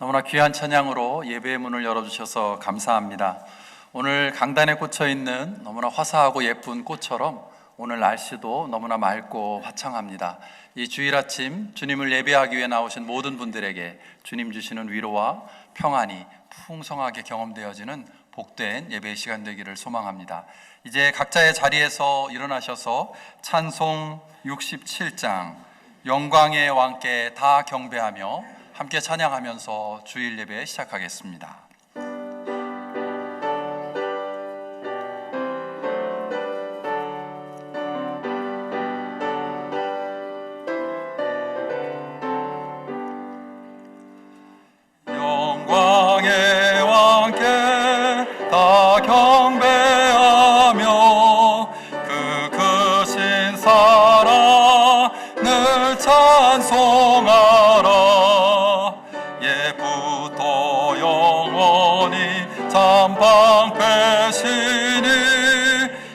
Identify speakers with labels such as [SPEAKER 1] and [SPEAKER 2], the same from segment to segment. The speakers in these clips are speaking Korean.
[SPEAKER 1] 너무나 귀한 찬양으로 예배의 문을 열어주셔서 감사합니다. 오늘 강단에 꽂혀 있는 너무나 화사하고 예쁜 꽃처럼 오늘 날씨도 너무나 맑고 화창합니다. 이 주일 아침 주님을 예배하기 위해 나오신 모든 분들에게 주님 주시는 위로와 평안이 풍성하게 경험되어지는 복된 예배의 시간 되기를 소망합니다. 이제 각자의 자리에서 일어나셔서 찬송 67장 영광의 왕께 다 경배하며 함께 찬양하면서 주일 예배 시작하겠습니다. 영광의 왕께 다 경배하며 그 크신 사랑을 찬송하라. 예부터 영원히 잠방패시니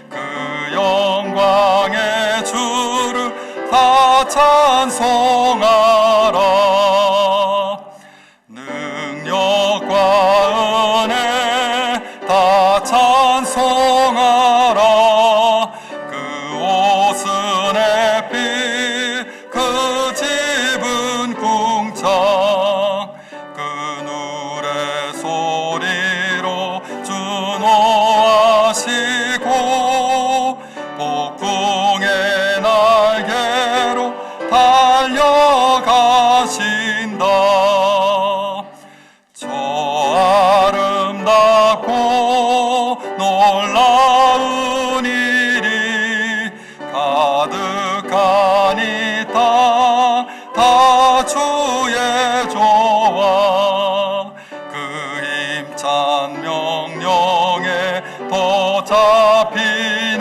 [SPEAKER 1] 그 영광의 주를 다 찬송하라. 능력과 은혜 다 찬송하라. 그 옷은 햇빛 그 집은 궁창 그 누레 소리로 준호하시고 폭풍의 날개로 달려가신다. 저 아름답고 놀라운 일이 가득하니 다 주의 조와 그 힘찬 명령에 더 잡히나니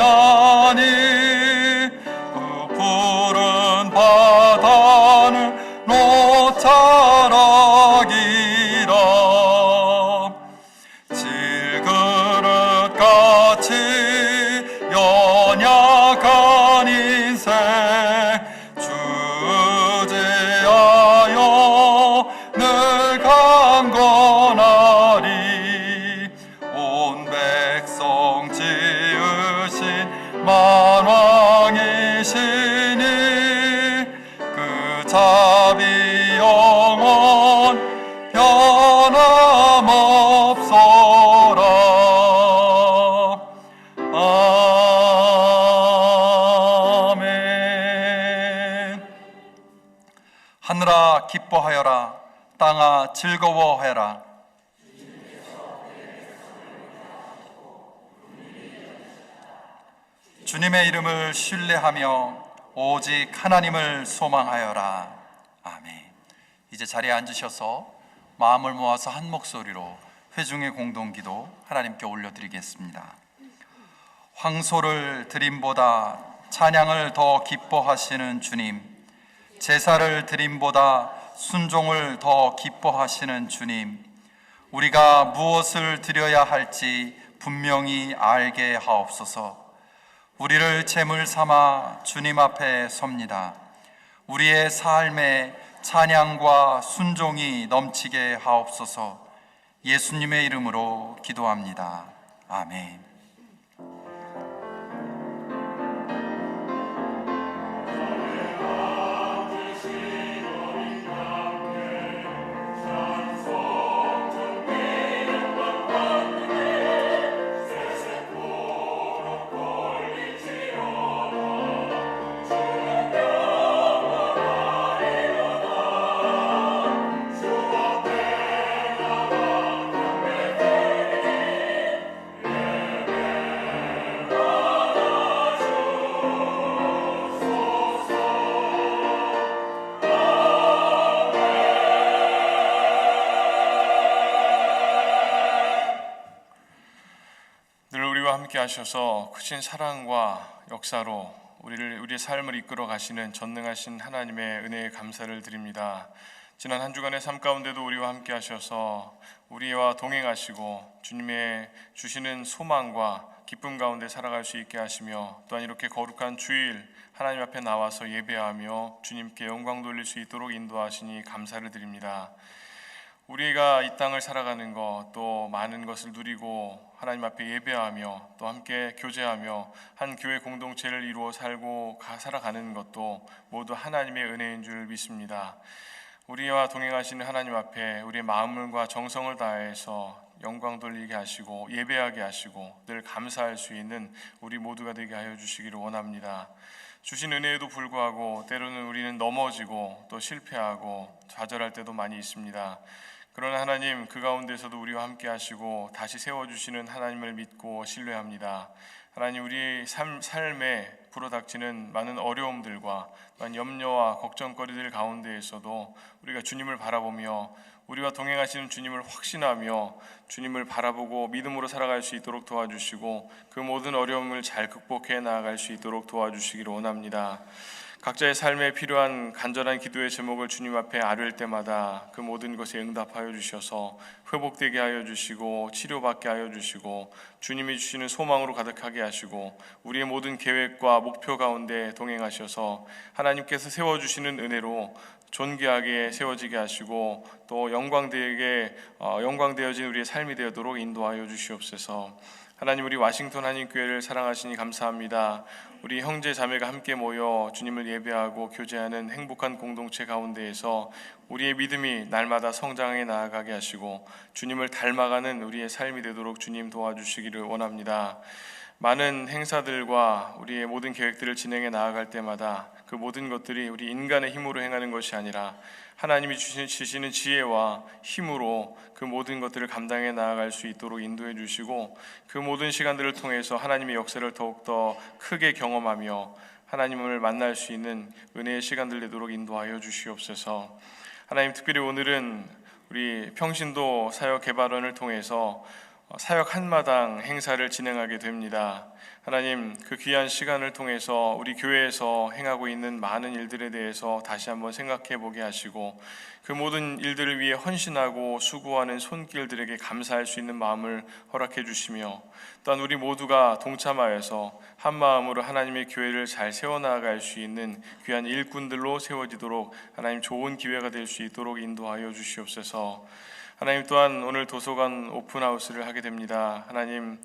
[SPEAKER 1] 그 푸른 바다는 노자락이라. 질그릇같이 연약한 인생 주제하여 늘 강건하리. 온 백성 지으신 만왕이시니 그 자비 영원 변함없어라. 아멘. 하늘아 기뻐하여라. 땅아 즐거워해라. 주님의 이름을 신뢰하며 오직 하나님을 소망하여라. 아멘. 이제 자리에 앉으셔서 마음을 모아서 한 목소리로 회중의 공동기도 하나님께 올려드리겠습니다. 황소를 드림보다 찬양을 더 기뻐하시는 주님, 제사를 드림보다 순종을 더 기뻐하시는 주님, 우리가 무엇을 드려야 할지 분명히 알게 하옵소서. 우리를 제물 삼아 주님 앞에 섭니다. 우리의 삶에 찬양과 순종이 넘치게 하옵소서. 예수님의 이름으로 기도합니다. 아멘.
[SPEAKER 2] 함께 하셔서 크신 사랑과 역사로 우리의 삶을 이끌어 가시는 전능하신 하나님의 은혜에 감사를 드립니다. 지난 한 주간의 삶 가운데도 우리와 함께 하셔서 우리와 동행하시고 주님의 주시는 소망과 기쁨 가운데 살아갈 수 있게 하시며, 또한 이렇게 거룩한 주일 하나님 앞에 나와서 예배하며 주님께 영광 돌릴 수 있도록 인도하시니 감사를 드립니다. 우리가 이 땅을 살아가는 것, 또 많은 것을 누리고 하나님 앞에 예배하며 또 함께 교제하며 한 교회 공동체를 이루어 살아가는 것도 모두 하나님의 은혜인 줄 믿습니다. 우리와 동행하시는 하나님 앞에 우리의 마음과 정성을 다해서 영광 돌리게 하시고 예배하게 하시고 늘 감사할 수 있는 우리 모두가 되게 하여 주시기를 원합니다. 주신 은혜에도 불구하고 때로는 우리는 넘어지고 또 실패하고 좌절할 때도 많이 있습니다. 그러나 하나님, 그 가운데서도 우리와 함께 하시고 다시 세워주시는 하나님을 믿고 신뢰합니다. 하나님, 우리의 삶에 불어닥치는 많은 어려움들과 많은 염려와 걱정거리들 가운데에서도 우리가 주님을 바라보며 우리와 동행하시는 주님을 확신하며 주님을 바라보고 믿음으로 살아갈 수 있도록 도와주시고 그 모든 어려움을 잘 극복해 나아갈 수 있도록 도와주시기를 원합니다. 각자의 삶에 필요한 간절한 기도의 제목을 주님 앞에 아뢰을 때마다 그 모든 것에 응답하여 주셔서 회복되게 하여 주시고 치료받게 하여 주시고 주님이 주시는 소망으로 가득하게 하시고 우리의 모든 계획과 목표 가운데 동행하셔서 하나님께서 세워주시는 은혜로 존귀하게 세워지게 하시고 또 영광되어진 우리의 삶이 되도록 인도하여 주시옵소서. 하나님, 우리 와싱턴 한인교회를 사랑하시니 감사합니다. 우리 형제 자매가 함께 모여 주님을 예배하고 교제하는 행복한 공동체 가운데에서 우리의 믿음이 날마다 성장해 나아가게 하시고 주님을 닮아가는 우리의 삶이 되도록 주님 도와주시기를 원합니다. 많은 행사들과 우리의 모든 계획들을 진행해 나아갈 때마다 그 모든 것들이 우리 인간의 힘으로 행하는 것이 아니라 하나님이 주시는 지혜와 힘으로 그 모든 것들을 감당해 나아갈 수 있도록 인도해 주시고 그 모든 시간들을 통해서 하나님의 역사를 더욱더 크게 경험하며 하나님을 만날 수 있는 은혜의 시간들 되도록 인도하여 주시옵소서. 하나님, 특별히 오늘은 우리 평신도 사역 개발원을 통해서 사역 한마당 행사를 진행하게 됩니다. 하나님, 그 귀한 시간을 통해서 우리 교회에서 행하고 있는 많은 일들에 대해서 다시 한번 생각해 보게 하시고 그 모든 일들을 위해 헌신하고 수고하는 손길들에게 감사할 수 있는 마음을 허락해 주시며 또한 우리 모두가 동참하여서 한 마음으로 하나님의 교회를 잘 세워나갈 수 있는 귀한 일꾼들로 세워지도록 하나님 좋은 기회가 될 수 있도록 인도하여 주시옵소서. 하나님, 또한 오늘 도서관 오픈하우스를 하게 됩니다. 하나님,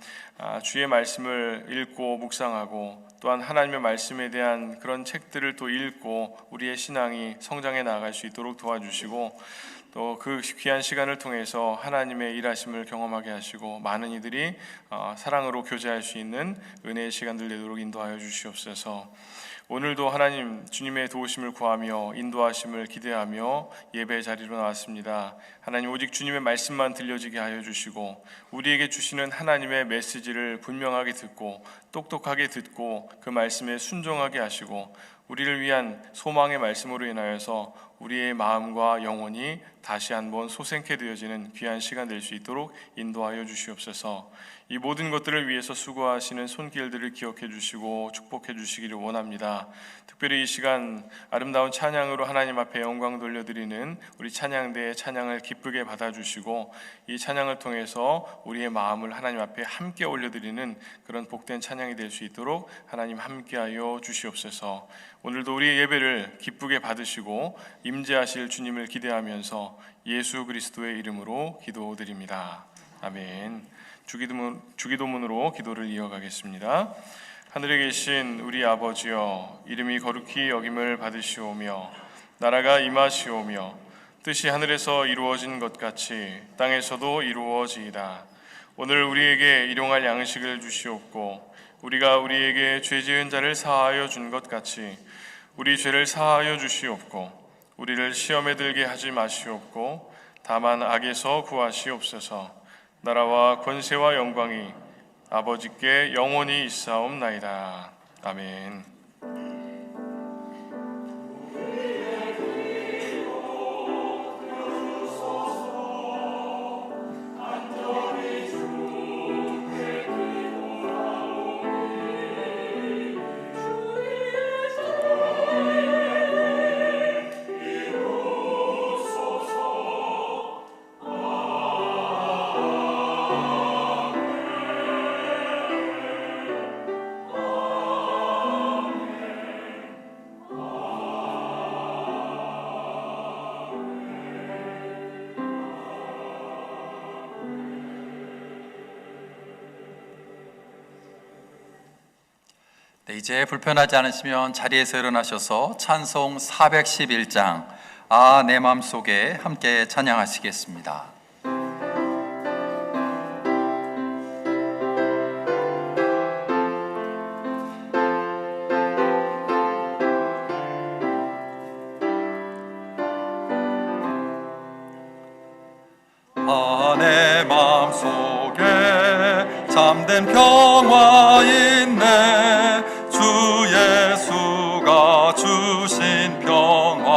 [SPEAKER 2] 주의 말씀을 읽고 묵상하고 또한 하나님의 말씀에 대한 그런 책들을 또 읽고 우리의 신앙이 성장해 나아갈 수 있도록 도와주시고 또 그 귀한 시간을 통해서 하나님의 일하심을 경험하게 하시고 많은 이들이 사랑으로 교제할 수 있는 은혜의 시간들 되도록 인도하여 주시옵소서. 오늘도 하나님 주님의 도우심을 구하며 인도하심을 기대하며 예배 자리로 나왔습니다. 하나님, 오직 주님의 말씀만 들려지게 하여 주시고 우리에게 주시는 하나님의 메시지를 분명하게 듣고 똑똑하게 듣고 그 말씀에 순종하게 하시고 우리를 위한 소망의 말씀으로 인하여서 우리의 마음과 영혼이 다시 한번 소생케 되어지는 귀한 시간 될 수 있도록 인도하여 주시옵소서. 이 모든 것들을 위해서 수고하시는 손길들을 기억해 주시고 축복해 주시기를 원합니다. 특별히 이 시간 아름다운 찬양으로 하나님 앞에 영광 돌려드리는 우리 찬양대의 찬양을 기쁘게 받아주시고 이 찬양을 통해서 우리의 마음을 하나님 앞에 함께 올려드리는 그런 복된 찬양이 될 수 있도록 하나님 함께하여 주시옵소서. 오늘도 우리의 예배를 기쁘게 받으시고 임재하실 주님을 기대하면서 예수 그리스도의 이름으로 기도드립니다. 아멘. 주기도문으로 기도를 이어가겠습니다. 하늘에 계신 우리 아버지여, 이름이 거룩히 여김을 받으시오며 나라가 임하시오며 뜻이 하늘에서 이루어진 것 같이 땅에서도 이루어지이다. 오늘 우리에게 일용할 양식을 주시옵고 우리가 우리에게 죄 지은 자를 사하여 준 것 같이 우리 죄를 사하여 주시옵고 우리를 시험에 들게 하지 마시옵고 다만 악에서 구하시옵소서. 나라와 권세와 영광이 아버지께 영원히 있사옵나이다. 아멘.
[SPEAKER 1] 네, 이제 불편하지 않으시면 자리에서 일어나셔서 찬송 411장 아, 내 맘속에 함께 찬양하시겠습니다. 아, 내 맘속에 참된 평화 있네. 주 예수가 주신 평화.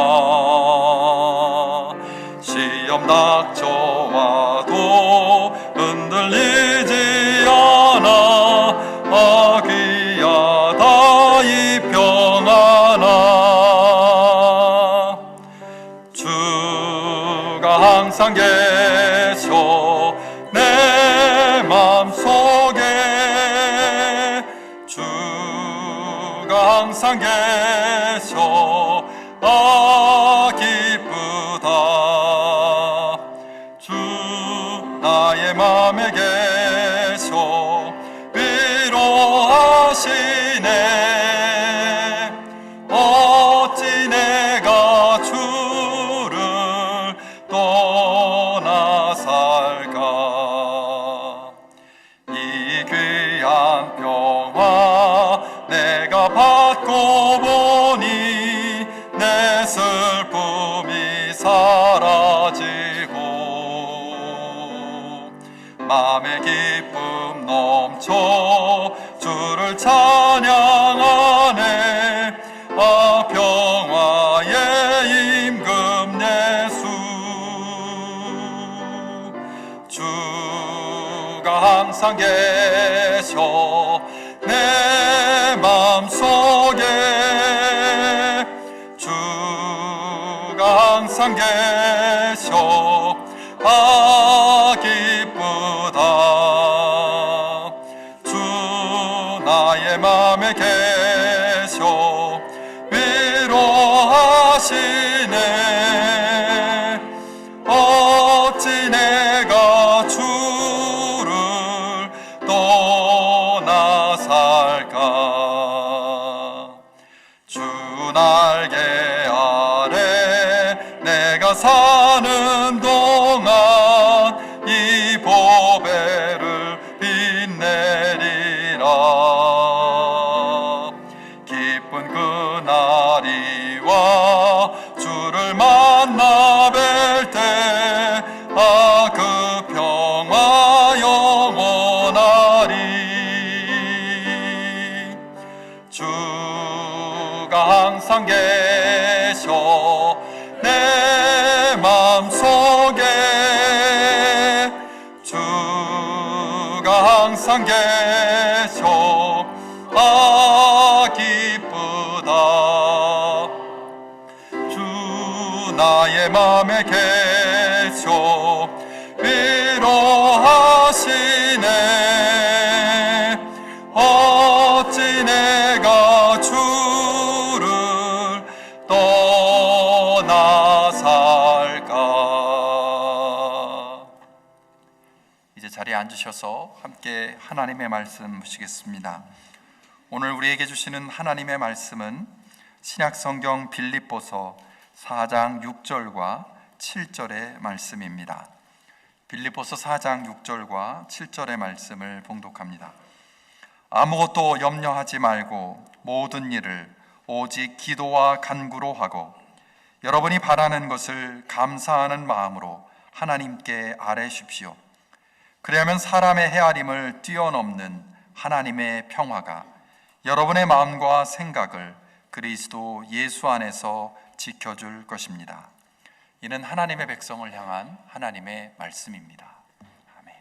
[SPEAKER 1] 시험 닥쳐와도 흔들리지 않아. 아, 귀하다 이 평화 나. 주가 항상 계셔 내 맘속에. 주가 항상 계셔 아, 기쁘다. 주 나의 맘에 계셔 위로하시네. 어찌 내가 주를 떠나 살까. 이 귀한 평화 내가 받고 보니 내 슬픔이 사라지고 맘의 기쁨 넘쳐 주를 찬양하네. 아, 평화의 임금 예수. 주가 항상 계셔 내 맘속에. 주가 항상 계셔 아, 기쁘다. 주 나의 맘에 계셔 위로하시네. 어찌 내가 주를 떠나 살까. 주 날개 아래 내가 사는 동안 이 보배를 빛내리라. 기쁜 그날이 와 주를 만나 뵐 때 아, 그 평화 영원하리. 주가 항상 계셔 내 맘속에. 주가 항상 계셔 아, 기쁘다. 주 나의 맘에 계셔 위로하시네. 어찌 내가 주를 떠나 살까. 이제 자리에 앉으셔서 함께 하나님의 말씀 보시겠습니다. 오늘 우리에게 주시는 하나님의 말씀은 신약성경 빌립보서 4장 6절과 7절의 말씀입니다. 빌립보서 4장 6절과 7절의 말씀을 봉독합니다. 아무것도 염려하지 말고 모든 일을 오직 기도와 간구로 하고 여러분이 바라는 것을 감사하는 마음으로 하나님께 아뢰십시오. 그리하면 사람의 헤아림을 뛰어넘는 하나님의 평화가 여러분의 마음과 생각을 그리스도 예수 안에서 지켜줄 것입니다. 이는 하나님의 백성을 향한 하나님의 말씀입니다. 아멘.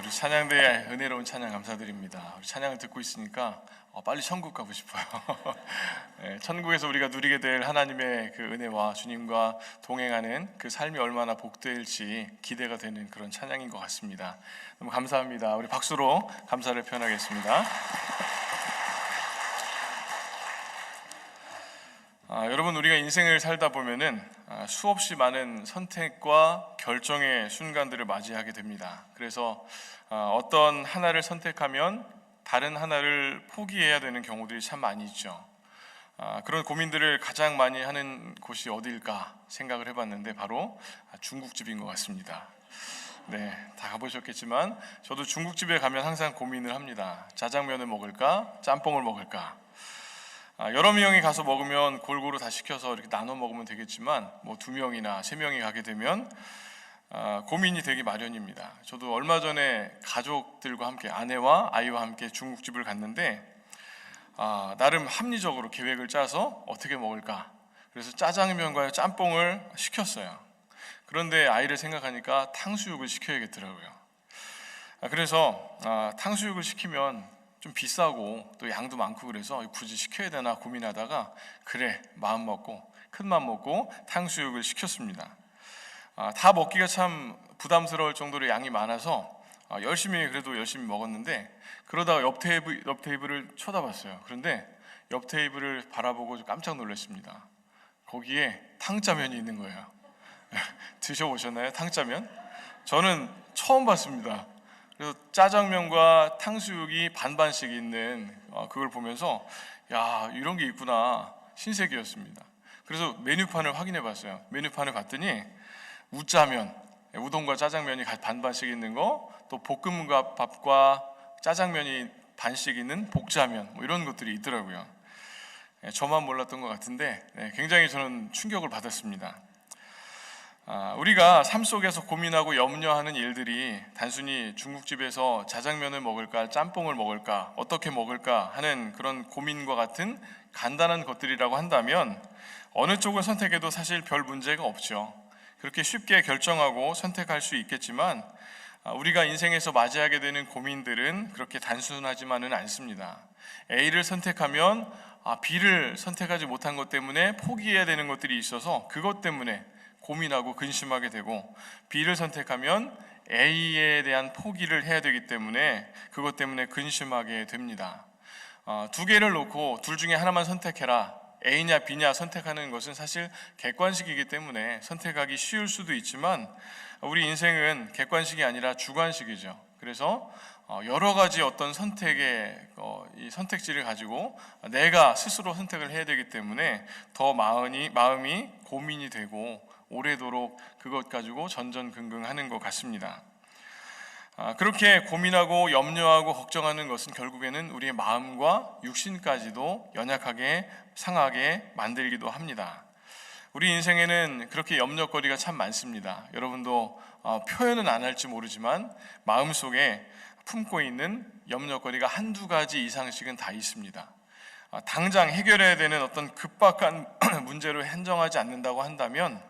[SPEAKER 2] 우리 찬양대의 은혜로운 찬양 감사드립니다. 우리 찬양을 듣고 있으니까 빨리 천국 가고 싶어요. 네, 천국에서 우리가 누리게 될 하나님의 그 은혜와 주님과 동행하는 그 삶이 얼마나 복될지 기대가 되는 그런 찬양인 것 같습니다. 너무 감사합니다. 우리 박수로 감사를 표현하겠습니다. 여러분, 우리가 인생을 살다 보면은 수없이 많은 선택과 결정의 순간들을 맞이하게 됩니다. 그래서 어떤 하나를 선택하면 다른 하나를 포기해야 되는 경우들이 참 많이 있죠. 그런 고민들을 가장 많이 하는 곳이 어디일까 생각을 해봤는데 바로 중국집인 것 같습니다. 네, 다 가보셨겠지만 저도 중국집에 가면 항상 고민을 합니다. 짜장면을 먹을까? 짬뽕을 먹을까? 여러 명이 가서 먹으면 골고루 다 시켜서 이렇게 나눠 먹으면 되겠지만 뭐 2명이나 3명이 가게 되면 고민이 되기 마련입니다. 저도 얼마 전에 가족들과 함께 아내와 아이와 함께 중국집을 갔는데 나름 합리적으로 계획을 짜서 어떻게 먹을까, 그래서 짜장면과 짬뽕을 시켰어요. 그런데 아이를 생각하니까 탕수육을 시켜야겠더라고요. 그래서 탕수육을 시키면 좀 비싸고 또 양도 많고 그래서 굳이 시켜야 되나 고민하다가 그래 마음 먹고 큰 마음 먹고 탕수육을 시켰습니다. 다 먹기가 참 부담스러울 정도로 양이 많아서 그래도 열심히 먹었는데 그러다가 옆 테이블을 쳐다봤어요. 그런데 옆 테이블을 바라보고 깜짝 놀랐습니다. 거기에 탕짜면이 있는 거예요. 드셔보셨나요? 탕짜면? 저는 처음 봤습니다. 그래서 짜장면과 탕수육이 반반씩 있는 그걸 보면서 야, 이런 게 있구나, 신세계였습니다. 그래서 메뉴판을 확인해 봤어요. 메뉴판을 봤더니 우짜면, 우동과 짜장면이 반반씩 있는 거, 또 볶음밥과 짜장면이 반씩 있는 복짜면, 뭐 이런 것들이 있더라고요. 저만 몰랐던 것 같은데 굉장히 저는 충격을 받았습니다. 우리가 삶 속에서 고민하고 염려하는 일들이 단순히 중국집에서 짜장면을 먹을까, 짬뽕을 먹을까, 어떻게 먹을까 하는 그런 고민과 같은 간단한 것들이라고 한다면 어느 쪽을 선택해도 사실 별 문제가 없죠. 그렇게 쉽게 결정하고 선택할 수 있겠지만 우리가 인생에서 맞이하게 되는 고민들은 그렇게 단순하지만은 않습니다. A를 선택하면 B를 선택하지 못한 것 때문에 포기해야 되는 것들이 있어서 그것 때문에 고민하고 근심하게 되고, B를 선택하면 A에 대한 포기를 해야 되기 때문에 그것 때문에 근심하게 됩니다. 두 개를 놓고 둘 중에 하나만 선택해라, A냐 B냐 선택하는 것은 사실 객관식이기 때문에 선택하기 쉬울 수도 있지만 우리 인생은 객관식이 아니라 주관식이죠. 그래서 여러 가지 어떤 이 선택지를 가지고 내가 스스로 선택을 해야 되기 때문에 더 마음이 고민이 되고 오래도록 그것 가지고 전전긍긍하는 것 같습니다. 그렇게 고민하고 염려하고 걱정하는 것은 결국에는 우리의 마음과 육신까지도 연약하게 상하게 만들기도 합니다. 우리 인생에는 그렇게 염려거리가 참 많습니다. 여러분도 표현은 안 할지 모르지만 마음속에 품고 있는 염려거리가 한두 가지 이상씩은 다 있습니다. 당장 해결해야 되는 어떤 급박한 문제로 한정하지 않는다고 한다면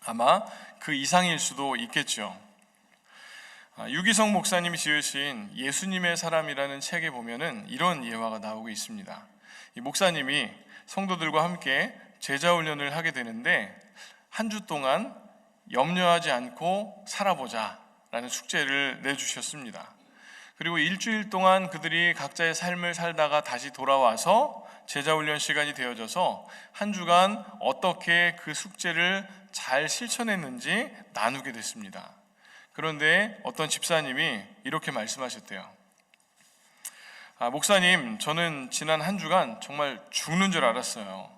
[SPEAKER 2] 아마 그 이상일 수도 있겠죠. 유기성 목사님이 지으신 예수님의 사람이라는 책에 보면은 이런 예화가 나오고 있습니다. 이 목사님이 성도들과 함께 제자 훈련을 하게 되는데 한 주 동안 염려하지 않고 살아보자 라는 숙제를 내주셨습니다. 그리고 일주일 동안 그들이 각자의 삶을 살다가 다시 돌아와서 제자 훈련 시간이 되어져서 한 주간 어떻게 그 숙제를 잘 실천했는지 나누게 됐습니다. 그런데 어떤 집사님이 이렇게 말씀하셨대요. 목사님, 저는 지난 한 주간 정말 죽는 줄 알았어요.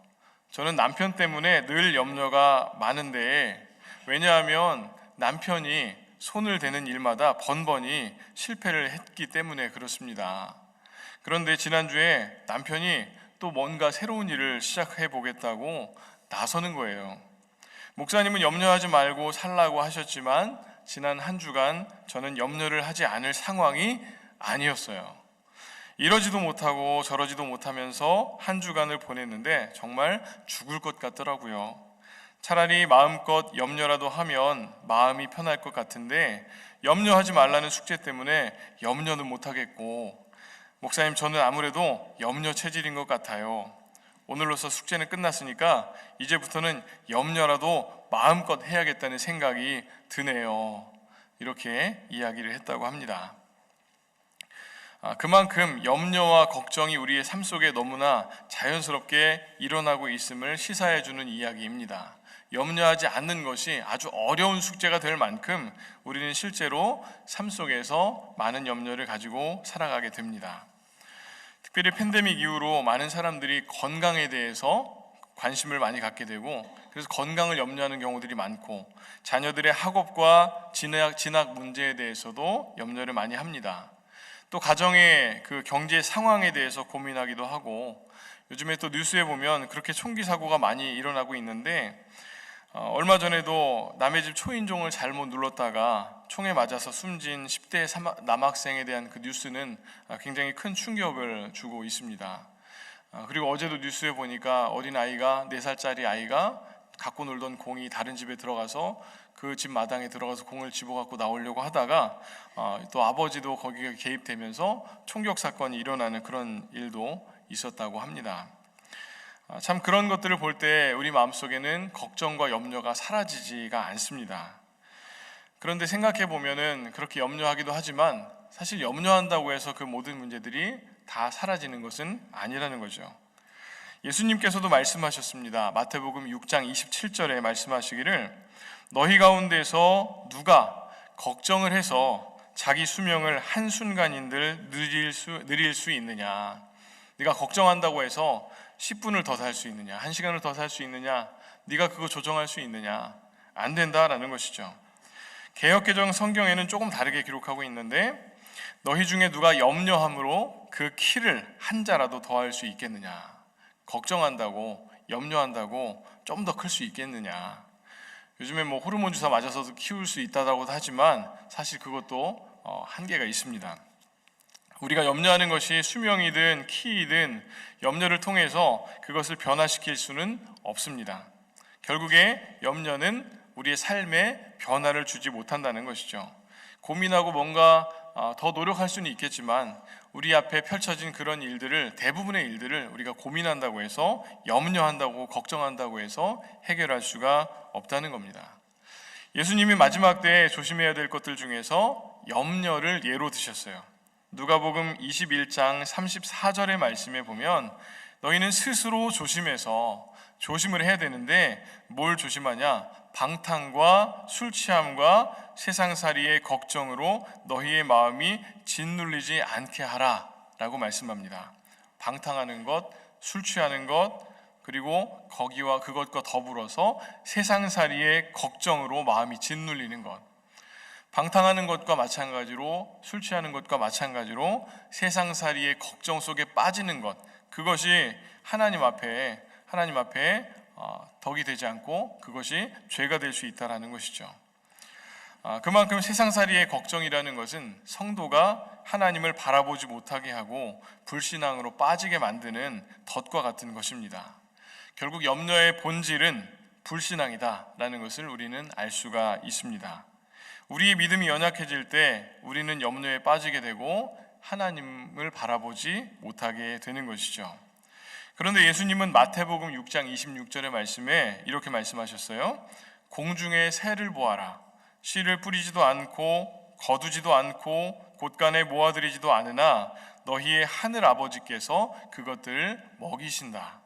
[SPEAKER 2] 저는 남편 때문에 늘 염려가 많은데, 왜냐하면 남편이 손을 대는 일마다 번번이 실패를 했기 때문에 그렇습니다. 그런데 지난주에 남편이 또 뭔가 새로운 일을 시작해 보겠다고 나서는 거예요. 목사님은 염려하지 말고 살라고 하셨지만 지난 한 주간 저는 염려를 하지 않을 상황이 아니었어요. 이러지도 못하고 저러지도 못하면서 한 주간을 보냈는데 정말 죽을 것 같더라고요. 차라리 마음껏 염려라도 하면 마음이 편할 것 같은데 염려하지 말라는 숙제 때문에 염려는 못하겠고, 목사님 저는 아무래도 염려 체질인 것 같아요. 오늘로서 숙제는 끝났으니까 이제부터는 염려라도 마음껏 해야겠다는 생각이 드네요. 이렇게 이야기를 했다고 합니다. 그만큼 염려와 걱정이 우리의 삶 속에 너무나 자연스럽게 일어나고 있음을 시사해 주는 이야기입니다. 염려하지 않는 것이 아주 어려운 숙제가 될 만큼 우리는 실제로 삶 속에서 많은 염려를 가지고 살아가게 됩니다. 특별히 팬데믹 이후로 많은 사람들이 건강에 대해서 관심을 많이 갖게 되고, 그래서 건강을 염려하는 경우들이 많고, 자녀들의 학업과 진학 문제에 대해서도 염려를 많이 합니다. 또 가정의 그 경제 상황에 대해서 고민하기도 하고, 요즘에 또 뉴스에 보면 그렇게 총기 사고가 많이 일어나고 있는데, 얼마 전에도 남의 집 초인종을 잘못 눌렀다가 총에 맞아서 숨진 10대 남학생에 대한 그 뉴스는 굉장히 큰 충격을 주고 있습니다. 그리고 어제도 뉴스에 보니까 어린아이가 4살짜리 아이가 갖고 놀던 공이 다른 집에 들어가서 그 집 마당에 들어가서 공을 집어갖고 나오려고 하다가 또 아버지도 거기에 개입되면서 총격 사건이 일어나는 그런 일도 있었다고 합니다. 참 그런 것들을 볼 때 우리 마음속에는 걱정과 염려가 사라지지가 않습니다. 그런데 생각해 보면은 그렇게 염려하기도 하지만 사실 염려한다고 해서 그 모든 문제들이 다 사라지는 것은 아니라는 거죠. 예수님께서도 말씀하셨습니다. 마태복음 6장 27절에 말씀하시기를, 너희 가운데서 누가 걱정을 해서 자기 수명을 한순간인들 느릴 수 있느냐. 네가 걱정한다고 해서 10분을 더 살 수 있느냐, 1시간을 더 살 수 있느냐, 네가 그거 조정할 수 있느냐. 안 된다라는 것이죠. 개역개정 성경에는 조금 다르게 기록하고 있는데, 너희 중에 누가 염려함으로 그 키를 한 자라도 더할 수 있겠느냐. 걱정한다고, 염려한다고 좀 더 클 수 있겠느냐. 요즘에 뭐 호르몬 주사 맞아서도 키울 수 있다고 하지만 사실 그것도 한계가 있습니다. 우리가 염려하는 것이 수명이든 키이든 염려를 통해서 그것을 변화시킬 수는 없습니다. 결국에 염려는 우리의 삶에 변화를 주지 못한다는 것이죠. 고민하고 뭔가 더 노력할 수는 있겠지만 우리 앞에 펼쳐진 그런 일들을, 대부분의 일들을 우리가 고민한다고 해서, 염려한다고, 걱정한다고 해서 해결할 수가 없다는 겁니다. 예수님이 마지막 때에 조심해야 될 것들 중에서 염려를 예로 드셨어요. 누가복음 21장 34절의 말씀에 보면, 너희는 스스로 조심을 해야 되는데 뭘 조심하냐? 방탕과 술 취함과 세상살이의 걱정으로 너희의 마음이 짓눌리지 않게 하라 라고 말씀합니다. 방탕하는 것, 술 취하는 것, 그리고 거기와 그것과 더불어서 세상살이의 걱정으로 마음이 짓눌리는 것, 방탕하는 것과 마찬가지로, 술 취하는 것과 마찬가지로 세상살이의 걱정 속에 빠지는 것, 그것이 하나님 앞에 덕이 되지 않고 그것이 죄가 될 수 있다는 것이죠. 그만큼 세상살이의 걱정이라는 것은 성도가 하나님을 바라보지 못하게 하고 불신앙으로 빠지게 만드는 덫과 같은 것입니다. 결국 염려의 본질은 불신앙이다라는 것을 우리는 알 수가 있습니다. 우리의 믿음이 연약해질 때 우리는 염려에 빠지게 되고 하나님을 바라보지 못하게 되는 것이죠. 그런데 예수님은 마태복음 6장 26절의 말씀에 이렇게 말씀하셨어요. 공중의 새를 보아라. 씨를 뿌리지도 않고 거두지도 않고 곳간에 모아들이지도 않으나 너희의 하늘 아버지께서 그것들을 먹이신다.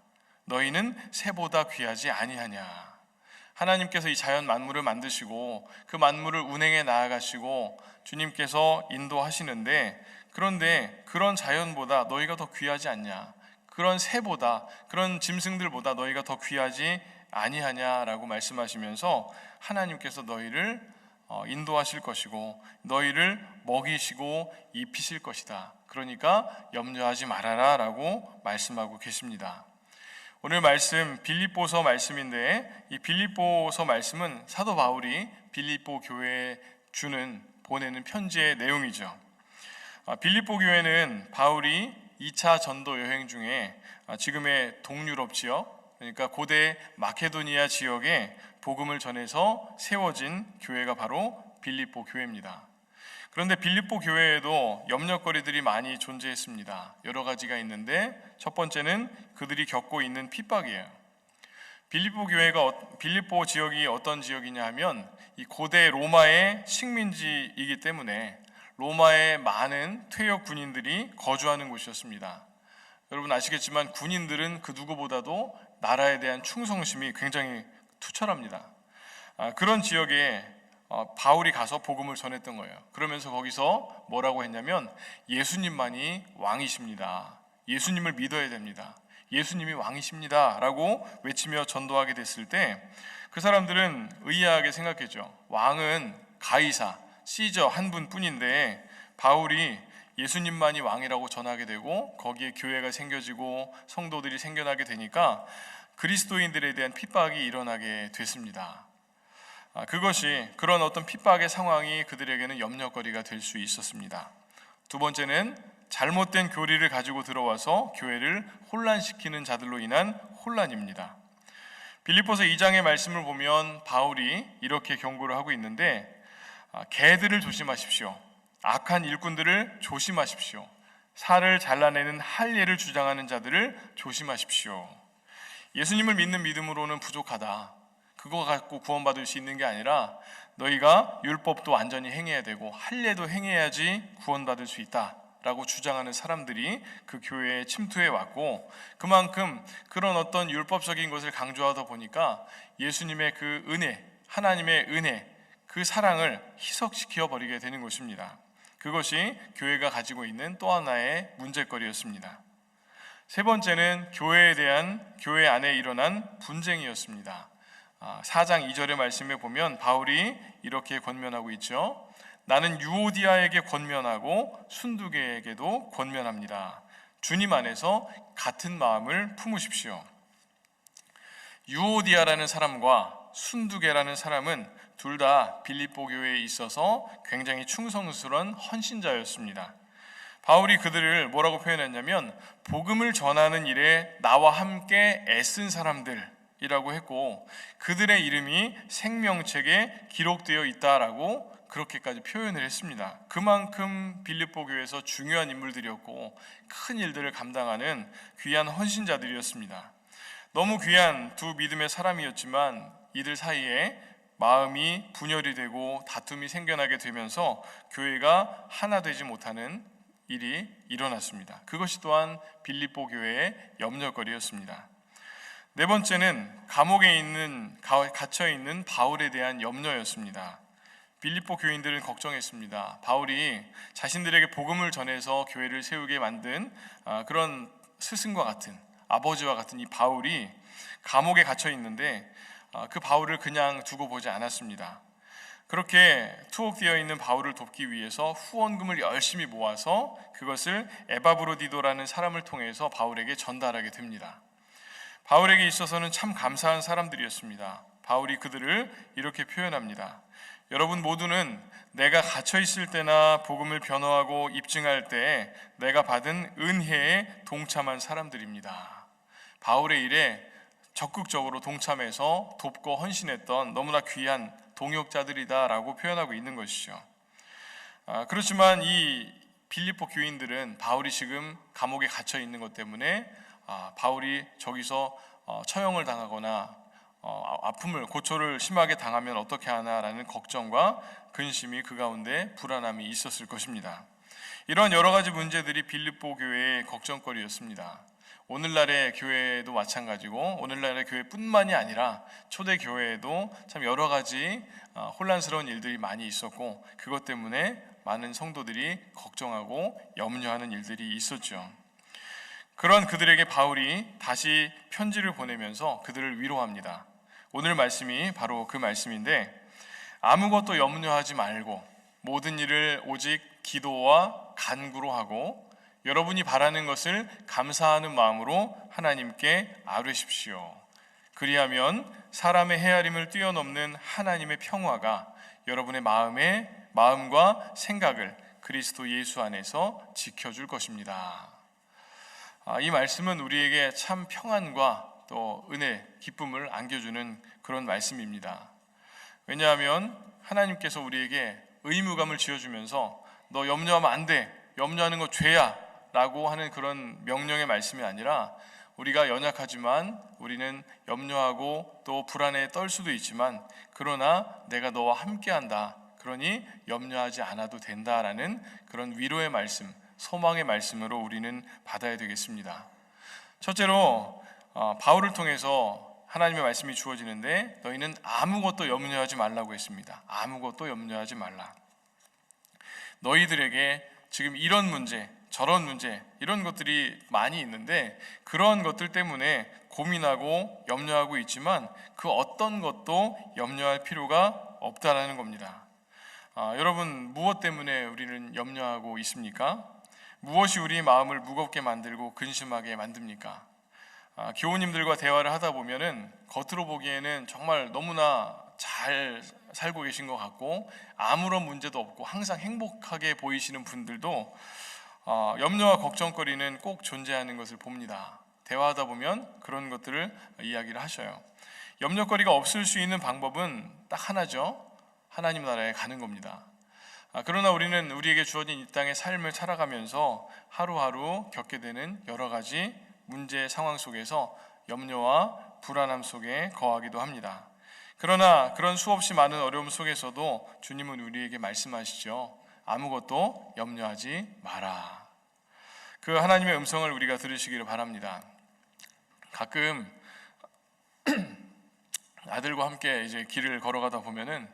[SPEAKER 2] 너희는 새보다 귀하지 아니하냐. 하나님께서 이 자연 만물을 만드시고 그 만물을 운행해 나아가시고 주님께서 인도하시는데, 그런데 그런 자연보다 너희가 더 귀하지 않냐. 그런 새보다, 그런 짐승들보다 너희가 더 귀하지 아니하냐라고 말씀하시면서 하나님께서 너희를 인도하실 것이고 너희를 먹이시고 입히실 것이다. 그러니까 염려하지 말아라 라고 말씀하고 계십니다. 오늘 말씀 빌립보서 말씀인데, 이 빌립보서 말씀은 사도 바울이 빌립보 교회에 보내는 편지의 내용이죠. 빌립보 교회는 바울이 2차 전도 여행 중에 지금의 동유럽 지역, 그러니까 고대 마케도니아 지역에 복음을 전해서 세워진 교회가 바로 빌립보 교회입니다. 그런데 빌립보 교회에도 염려거리들이 많이 존재했습니다. 여러 가지가 있는데 첫 번째는 그들이 겪고 있는 핍박이에요. 빌립보 지역이 어떤 지역이냐 하면 이 고대 로마의 식민지이기 때문에 로마의 많은 퇴역 군인들이 거주하는 곳이었습니다. 여러분 아시겠지만 군인들은 그 누구보다도 나라에 대한 충성심이 굉장히 투철합니다. 그런 지역에 바울이 가서 복음을 전했던 거예요. 그러면서 거기서 뭐라고 했냐면 예수님만이 왕이십니다. 예수님을 믿어야 됩니다. 예수님이 왕이십니다 라고 외치며 전도하게 됐을 때 그 사람들은 의아하게 생각했죠. 왕은 가이사, 시저 한 분뿐인데 바울이 예수님만이 왕이라고 전하게 되고 거기에 교회가 생겨지고 성도들이 생겨나게 되니까 그리스도인들에 대한 핍박이 일어나게 됐습니다. 그것이 그런 어떤 핍박의 상황이 그들에게는 염려거리가 될 수 있었습니다. 두 번째는 잘못된 교리를 가지고 들어와서 교회를 혼란시키는 자들로 인한 혼란입니다. 빌립보서 2장의 말씀을 보면 바울이 이렇게 경고를 하고 있는데 개들을 조심하십시오. 악한 일꾼들을 조심하십시오. 살을 잘라내는 할례를 주장하는 자들을 조심하십시오. 예수님을 믿는 믿음으로는 부족하다. 그거 갖고 구원받을 수 있는 게 아니라 너희가 율법도 완전히 행해야 되고 할례도 행해야지 구원받을 수 있다 라고 주장하는 사람들이 그 교회에 침투해 왔고 그만큼 그런 어떤 율법적인 것을 강조하다 보니까 예수님의 그 은혜, 하나님의 은혜, 그 사랑을 희석시켜 버리게 되는 것입니다. 그것이 교회가 가지고 있는 또 하나의 문제거리였습니다. 세 번째는 교회 안에 일어난 분쟁이었습니다. 4장 2절의 말씀에 보면 바울이 이렇게 권면하고 있죠. 나는 유오디아에게 권면하고 순두계에게도 권면합니다. 주님 안에서 같은 마음을 품으십시오. 유오디아라는 사람과 순두계라는 사람은 둘 다 빌립보 교회에 있어서 굉장히 충성스러운 헌신자였습니다. 바울이 그들을 뭐라고 표현했냐면 복음을 전하는 일에 나와 함께 애쓴 사람들이라고 했고 그들의 이름이 생명책에 기록되어 있다라고 그렇게까지 표현을 했습니다. 그만큼 빌립보 교회에서 중요한 인물들이었고 큰 일들을 감당하는 귀한 헌신자들이었습니다. 너무 귀한 두 믿음의 사람이었지만 이들 사이에 마음이 분열이 되고 다툼이 생겨나게 되면서 교회가 하나 되지 못하는 일이 일어났습니다. 그것이 또한 빌립보 교회의 염려거리였습니다. 네 번째는 감옥에 갇혀 있는 바울에 대한 염려였습니다. 빌립보 교인들은 걱정했습니다. 바울이 자신들에게 복음을 전해서 교회를 세우게 만든 그런 스승과 같은 아버지와 같은 이 바울이 감옥에 갇혀 있는데 그 바울을 그냥 두고 보지 않았습니다. 그렇게 투옥되어 있는 바울을 돕기 위해서 후원금을 열심히 모아서 그것을 에바브로디도라는 사람을 통해서 바울에게 전달하게 됩니다. 바울에게 있어서는 참 감사한 사람들이었습니다. 바울이 그들을 이렇게 표현합니다. 여러분 모두는 내가 갇혀 있을 때나 복음을 변호하고 입증할 때 내가 받은 은혜에 동참한 사람들입니다. 바울의 일에 적극적으로 동참해서 돕고 헌신했던 너무나 귀한 동역자들이다라고 표현하고 있는 것이죠. 그렇지만 이 빌립보 교인들은 바울이 지금 감옥에 갇혀 있는 것 때문에 바울이 저기서 처형을 당하거나 아픔을 고초를 심하게 당하면 어떻게 하나라는 걱정과 근심이 그 가운데 불안함이 있었을 것입니다. 이런 여러 가지 문제들이 빌립보 교회의 걱정거리였습니다. 오늘날의 교회도 마찬가지고 오늘날의 교회뿐만이 아니라 초대 교회에도 참 여러 가지 혼란스러운 일들이 많이 있었고 그것 때문에 많은 성도들이 걱정하고 염려하는 일들이 있었죠. 그런 그들에게 바울이 다시 편지를 보내면서 그들을 위로합니다. 오늘 말씀이 바로 그 말씀인데 아무것도 염려하지 말고 모든 일을 오직 기도와 간구로 하고 여러분이 바라는 것을 감사하는 마음으로 하나님께 아뢰십시오. 그리하면 사람의 헤아림을 뛰어넘는 하나님의 평화가 여러분의 마음과 생각을 그리스도 예수 안에서 지켜줄 것입니다. 이 말씀은 우리에게 참 평안과 또 은혜, 기쁨을 안겨주는 그런 말씀입니다. 왜냐하면 하나님께서 우리에게 의무감을 지어주면서 너 염려하면 안 돼, 염려하는 거 죄야 라고 하는 그런 명령의 말씀이 아니라 우리가 연약하지만 우리는 염려하고 또 불안에 떨 수도 있지만 그러나 내가 너와 함께한다, 그러니 염려하지 않아도 된다라는 그런 위로의 말씀, 소망의 말씀으로 우리는 받아야 되겠습니다. 첫째로 바울을 통해서 하나님의 말씀이 주어지는데 너희는 아무것도 염려하지 말라고 했습니다. 아무것도 염려하지 말라. 너희들에게 지금 이런 문제, 저런 문제, 이런 것들이 많이 있는데 그런 것들 때문에 고민하고 염려하고 있지만 그 어떤 것도 염려할 필요가 없다라는 겁니다. 여러분, 무엇 때문에 우리는 염려하고 있습니까? 무엇이 우리 마음을 무겁게 만들고 근심하게 만듭니까? 교우님들과 대화를 하다 보면은 겉으로 보기에는 정말 너무나 잘 살고 계신 것 같고 아무런 문제도 없고 항상 행복하게 보이시는 분들도 염려와 걱정거리는 꼭 존재하는 것을 봅니다. 대화하다 보면 그런 것들을 이야기를 하셔요. 염려거리가 없을 수 있는 방법은 딱 하나죠. 하나님 나라에 가는 겁니다. 그러나 우리는 우리에게 주어진 이 땅의 삶을 살아가면서 하루하루 겪게 되는 여러 가지 문제 상황 속에서 염려와 불안함 속에 거하기도 합니다. 그러나 그런 수없이 많은 어려움 속에서도 주님은 우리에게 말씀하시죠. 아무것도 염려하지 마라. 그 하나님의 음성을 우리가 들으시기를 바랍니다. 가끔 아들과 함께 이제 길을 걸어가다 보면은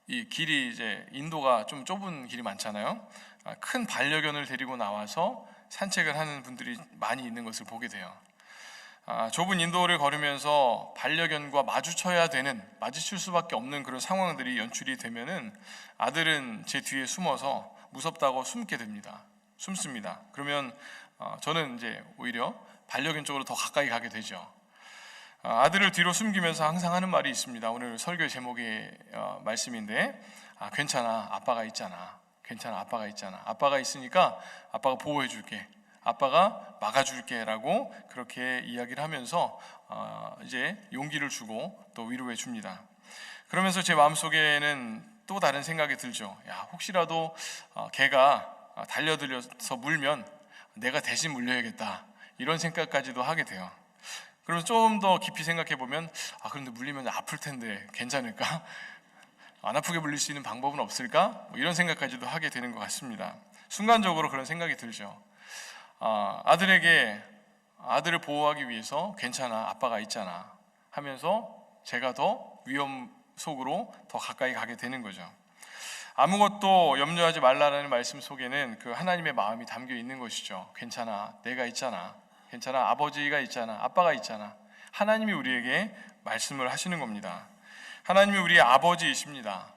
[SPEAKER 2] 이 길이 이제 인도가 좀 좁은 길이 많잖아요. 큰 반려견을 데리고 나와서 산책을 하는 분들이 많이 있는 것을 보게 돼요. 좁은 인도를 걸으면서 반려견과 마주칠 수밖에 없는 그런 상황들이 연출이 되면은 아들은 제 뒤에 숨어서 무섭다고 숨습니다. 그러면 저는 이제 오히려 반려견 쪽으로 더 가까이 가게 되죠. 아들을 뒤로 숨기면서 항상 하는 말이 있습니다. 오늘 설교 제목의 말씀인데 괜찮아, 아빠가 있잖아. 괜찮아, 아빠가 있잖아. 아빠가 있으니까 아빠가 보호해 줄게. 아빠가 막아줄게 라고 그렇게 이야기를 하면서 이제 용기를 주고 또 위로해 줍니다. 그러면서 제 마음속에는 또 다른 생각이 들죠. 혹시라도 개가 달려들어서 물면 내가 대신 물려야겠다, 이런 생각까지도 하게 돼요. 그래서 좀 더 깊이 생각해 보면 그런데 물리면 아플 텐데 괜찮을까? 안 아프게 물릴 수 있는 방법은 없을까? 이런 생각까지도 하게 되는 것 같습니다. 순간적으로 그런 생각이 들죠. 아들을 보호하기 위해서 괜찮아, 아빠가 있잖아 하면서 제가 더 위험 속으로 더 가까이 가게 되는 거죠. 아무것도 염려하지 말라는 말씀 속에는 그 하나님의 마음이 담겨 있는 것이죠. 괜찮아, 내가 있잖아. 괜찮아, 아버지가 있잖아, 아빠가 있잖아. 하나님이 우리에게 말씀을 하시는 겁니다. 하나님이 우리의 아버지이십니다.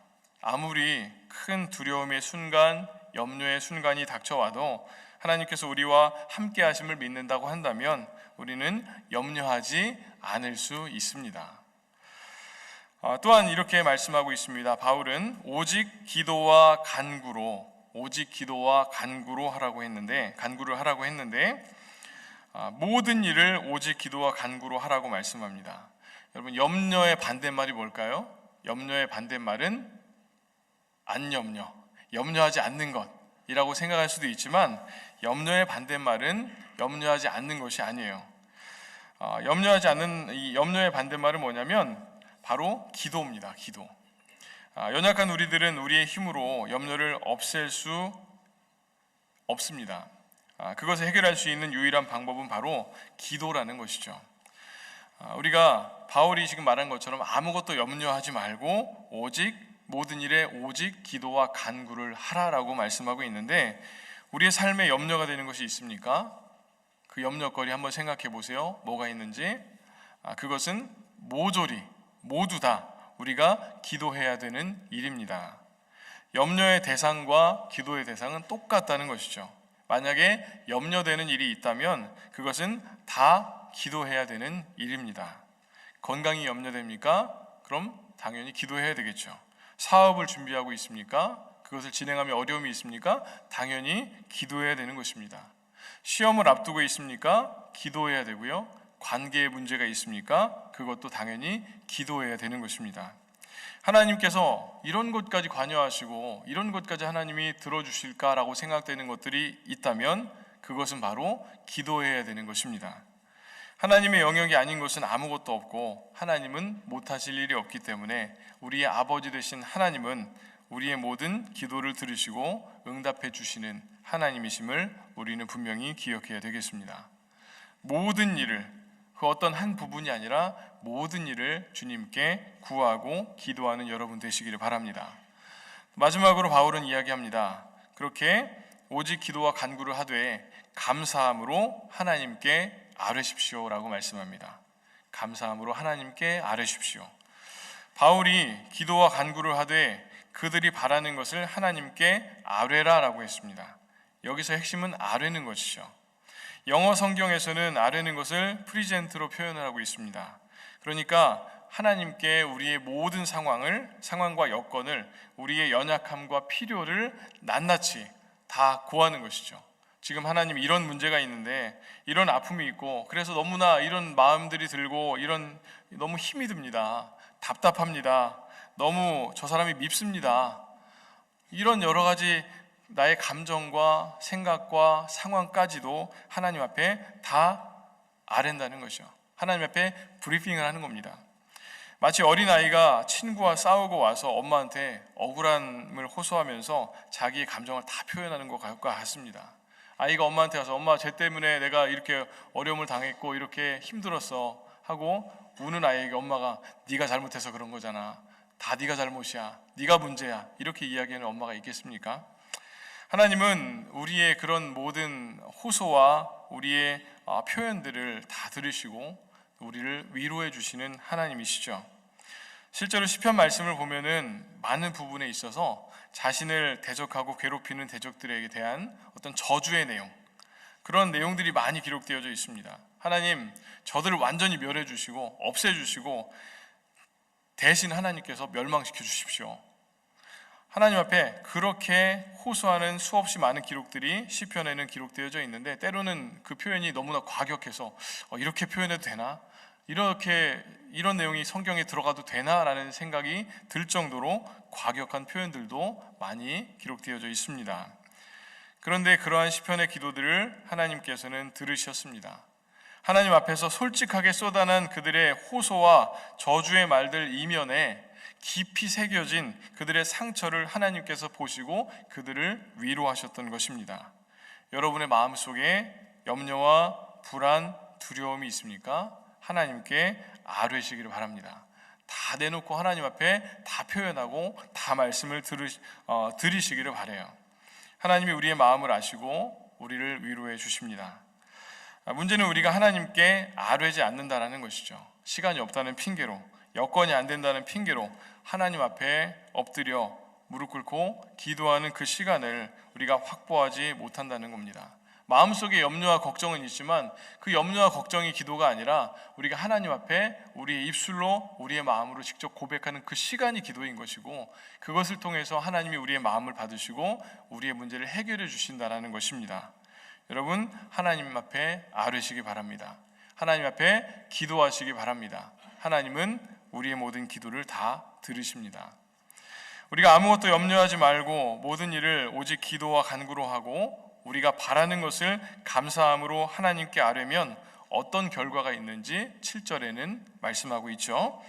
[SPEAKER 2] 아무리 큰 두려움의 순간, 염려의 순간이 닥쳐와도 하나님께서 우리와 함께 하심을 믿는다고 한다면 우리는 염려하지 않을 수 있습니다. 또한 이렇게 말씀하고 있습니다. 바울은 오직 기도와 간구로 간구를 하라고 했는데 모든 일을 오직 기도와 간구로 하라고 말씀합니다. 여러분, 염려의 반대말이 뭘까요? 염려의 반대말은 안 염려하지 않는 것이라고 생각할 수도 있지만 염려의 반대말은 염려하지 않는 것이 아니에요. 염려의 반대말은 뭐냐면 바로 기도입니다. 기도. 연약한 우리들은 우리의 힘으로 염려를 없앨 수 없습니다. 그것을 해결할 수 있는 유일한 방법은 바로 기도라는 것이죠. 우리가 바울이 지금 말한 것처럼 아무것도 염려하지 말고 모든 일에 오직 기도와 간구를 하라라고 말씀하고 있는데 우리의 삶에 염려가 되는 것이 있습니까? 그 염려거리 한번 생각해 보세요. 뭐가 있는지. 그것은 모두 다 우리가 기도해야 되는 일입니다. 염려의 대상과 기도의 대상은 똑같다는 것이죠. 만약에 염려되는 일이 있다면 그것은 다 기도해야 되는 일입니다. 건강이 염려됩니까? 그럼 당연히 기도해야 되겠죠. 사업을 준비하고 있습니까? 그것을 진행하며 어려움이 있습니까? 당연히 기도해야 되는 것입니다. 시험을 앞두고 있습니까? 기도해야 되고요. 관계의 문제가 있습니까? 그것도 당연히 기도해야 되는 것입니다. 하나님께서 이런 것까지 관여하시고 이런 것까지 하나님이 들어주실까라고 생각되는 것들이 있다면 그것은 바로 기도해야 되는 것입니다. 하나님의 영역이 아닌 것은 아무것도 없고 하나님은 못하실 일이 없기 때문에 우리의 아버지 되신 하나님은 우리의 모든 기도를 들으시고 응답해 주시는 하나님이심을 우리는 분명히 기억해야 되겠습니다. 모든 일을, 그 어떤 한 부분이 아니라 모든 일을 주님께 구하고 기도하는 여러분 되시기를 바랍니다. 마지막으로 바울은 이야기합니다. 그렇게 오직 기도와 간구를 하되 감사함으로 하나님께 아뢰십시오라고 말씀합니다. 감사함으로 하나님께 아뢰십시오. 바울이 기도와 간구를 하되 그들이 바라는 것을 하나님께 아뢰라라고 했습니다. 여기서 핵심은 아뢰는 것이죠. 영어 성경에서는 아뢰는 것을 프리젠트로 표현을 하고 있습니다. 그러니까 하나님께 우리의 모든 상황과 여건을, 우리의 연약함과 필요를 낱낱이 다 고하는 것이죠. 지금 하나님 이런 문제가 있는데, 이런 아픔이 있고, 그래서 너무나 이런 마음들이 들고, 너무 힘이 듭니다. 답답합니다. 너무 저 사람이 밉습니다. 이런 여러 가지 나의 감정과 생각과 상황까지도 하나님 앞에 다 아랜다는 것이죠. 하나님 앞에 브리핑을 하는 겁니다. 마치 어린아이가 친구와 싸우고 와서 엄마한테 억울함을 호소하면서 자기의 감정을 다 표현하는 것과 같습니다. 아이가 엄마한테 가서 엄마, 쟤 때문에 내가 이렇게 어려움을 당했고 이렇게 힘들었어 하고 우는 아이에게 엄마가 네가 잘못해서 그런 거잖아, 다 네가 잘못이야, 네가 문제야, 이렇게 이야기하는 엄마가 있겠습니까? 하나님은 우리의 그런 모든 호소와 우리의 표현들을 다 들으시고 우리를 위로해 주시는 하나님이시죠. 실제로 시편 말씀을 보면은 많은 부분에 있어서 자신을 대적하고 괴롭히는 대적들에게 대한 어떤 저주의 내용, 그런 내용들이 많이 기록되어져 있습니다. 하나님, 저들을 완전히 멸해 주시고 없애 주시고 대신 하나님께서 멸망시켜 주십시오. 하나님 앞에 그렇게 호소하는 수없이 많은 기록들이 시편에는 기록되어져 있는데, 때로는 그 표현이 너무나 과격해서 이렇게 표현해도 되나? 이런 내용이 성경에 들어가도 되나라는 생각이 들 정도로 과격한 표현들도 많이 기록되어져 있습니다. 그런데 그러한 시편의 기도들을 하나님께서는 들으셨습니다. 하나님 앞에서 솔직하게 쏟아난 그들의 호소와 저주의 말들 이면에 깊이 새겨진 그들의 상처를 하나님께서 보시고 그들을 위로하셨던 것입니다. 여러분의 마음속에 염려와 불안, 두려움이 있습니까? 하나님께 아뢰시기를 바랍니다. 다 내놓고 하나님 앞에 다 표현하고 다 말씀을 들으시기를 바라요. 하나님이 우리의 마음을 아시고 우리를 위로해 주십니다. 문제는 우리가 하나님께 아뢰지 않는다라는 것이죠. 시간이 없다는 핑계로, 여건이 안 된다는 핑계로 하나님 앞에 엎드려 무릎 꿇고 기도하는 그 시간을 우리가 확보하지 못한다는 겁니다. 마음속에 염려와 걱정은 있지만 그 염려와 걱정이 기도가 아니라 우리가 하나님 앞에 우리의 입술로, 우리의 마음으로 직접 고백하는 그 시간이 기도인 것이고, 그것을 통해서 하나님이 우리의 마음을 받으시고 우리의 문제를 해결해 주신다는 것입니다. 여러분, 하나님 앞에 아뢰시기 바랍니다. 하나님 앞에 기도하시기 바랍니다. 하나님은 우리의 모든 기도를 다 들으십니다. 우리가 아무것도 염려하지 말고 모든 일을 오직 기도와 간구로 하고 우리가 바라는 것을 감사함으로 하나님께 아뢰면 어떤 결과가 있는지 7절에는 말씀하고 있죠.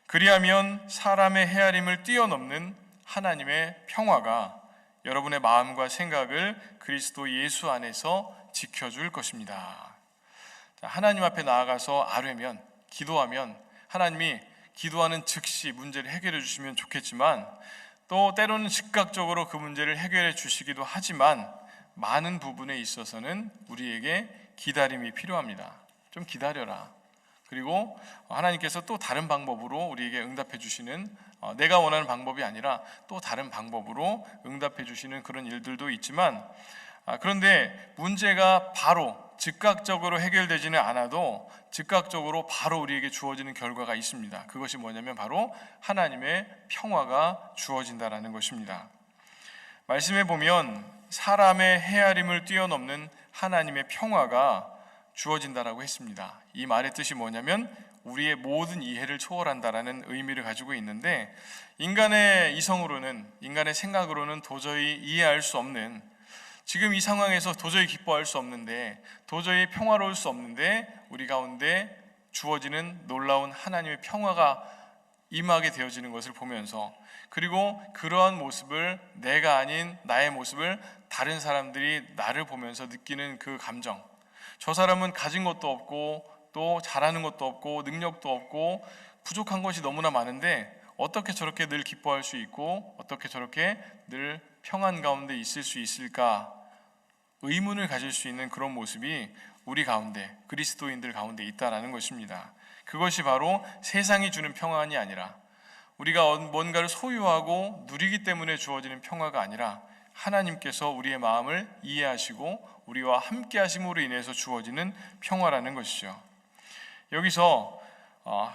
[SPEAKER 2] 그리하면 사람의 헤아림을 뛰어넘는 하나님의 평화가 여러분의 마음과 생각을 그리스도 예수 안에서 지켜줄 것입니다. 하나님 앞에 나아가서 아뢰면, 기도하면 하나님이 기도하는 즉시 문제를 해결해 주시면 좋겠지만, 또 때로는 즉각적으로 그 문제를 해결해 주시기도 하지만 많은 부분에 있어서는 우리에게 기다림이 필요합니다. 좀 기다려라. 그리고 하나님께서 또 다른 방법으로 우리에게 응답해 주시는, 내가 원하는 방법이 아니라 또 다른 방법으로 응답해 주시는 그런 일들도 있지만, 그런데 문제가 바로 즉각적으로 해결되지는 않아도 즉각적으로 바로 우리에게 주어지는 결과가 있습니다. 그것이 뭐냐면 바로 하나님의 평화가 주어진다는 것입니다. 말씀에 보면 사람의 헤아림을 뛰어넘는 하나님의 평화가 주어진다라고 했습니다. 이 말의 뜻이 뭐냐면 우리의 모든 이해를 초월한다라는 의미를 가지고 있는데, 인간의 이성으로는, 인간의 생각으로는 도저히 이해할 수 없는, 지금 이 상황에서 도저히 기뻐할 수 없는데, 도저히 평화로울 수 없는데 우리 가운데 주어지는 놀라운 하나님의 평화가 임하게 되어지는 것을 보면서, 그리고 그러한 모습을, 내가 아닌 나의 모습을 다른 사람들이 나를 보면서 느끼는 그 감정, 저 사람은 가진 것도 없고 또 잘하는 것도 없고 능력도 없고 부족한 것이 너무나 많은데 어떻게 저렇게 늘 기뻐할 수 있고 어떻게 저렇게 늘 평안 가운데 있을 수 있을까, 의문을 가질 수 있는 그런 모습이 우리 가운데, 그리스도인들 가운데 있다라는 것입니다. 그것이 바로 세상이 주는 평안이 아니라, 우리가 뭔가를 소유하고 누리기 때문에 주어지는 평화가 아니라, 하나님께서 우리의 마음을 이해하시고 우리와 함께 하심으로 인해서 주어지는 평화라는 것이죠. 여기서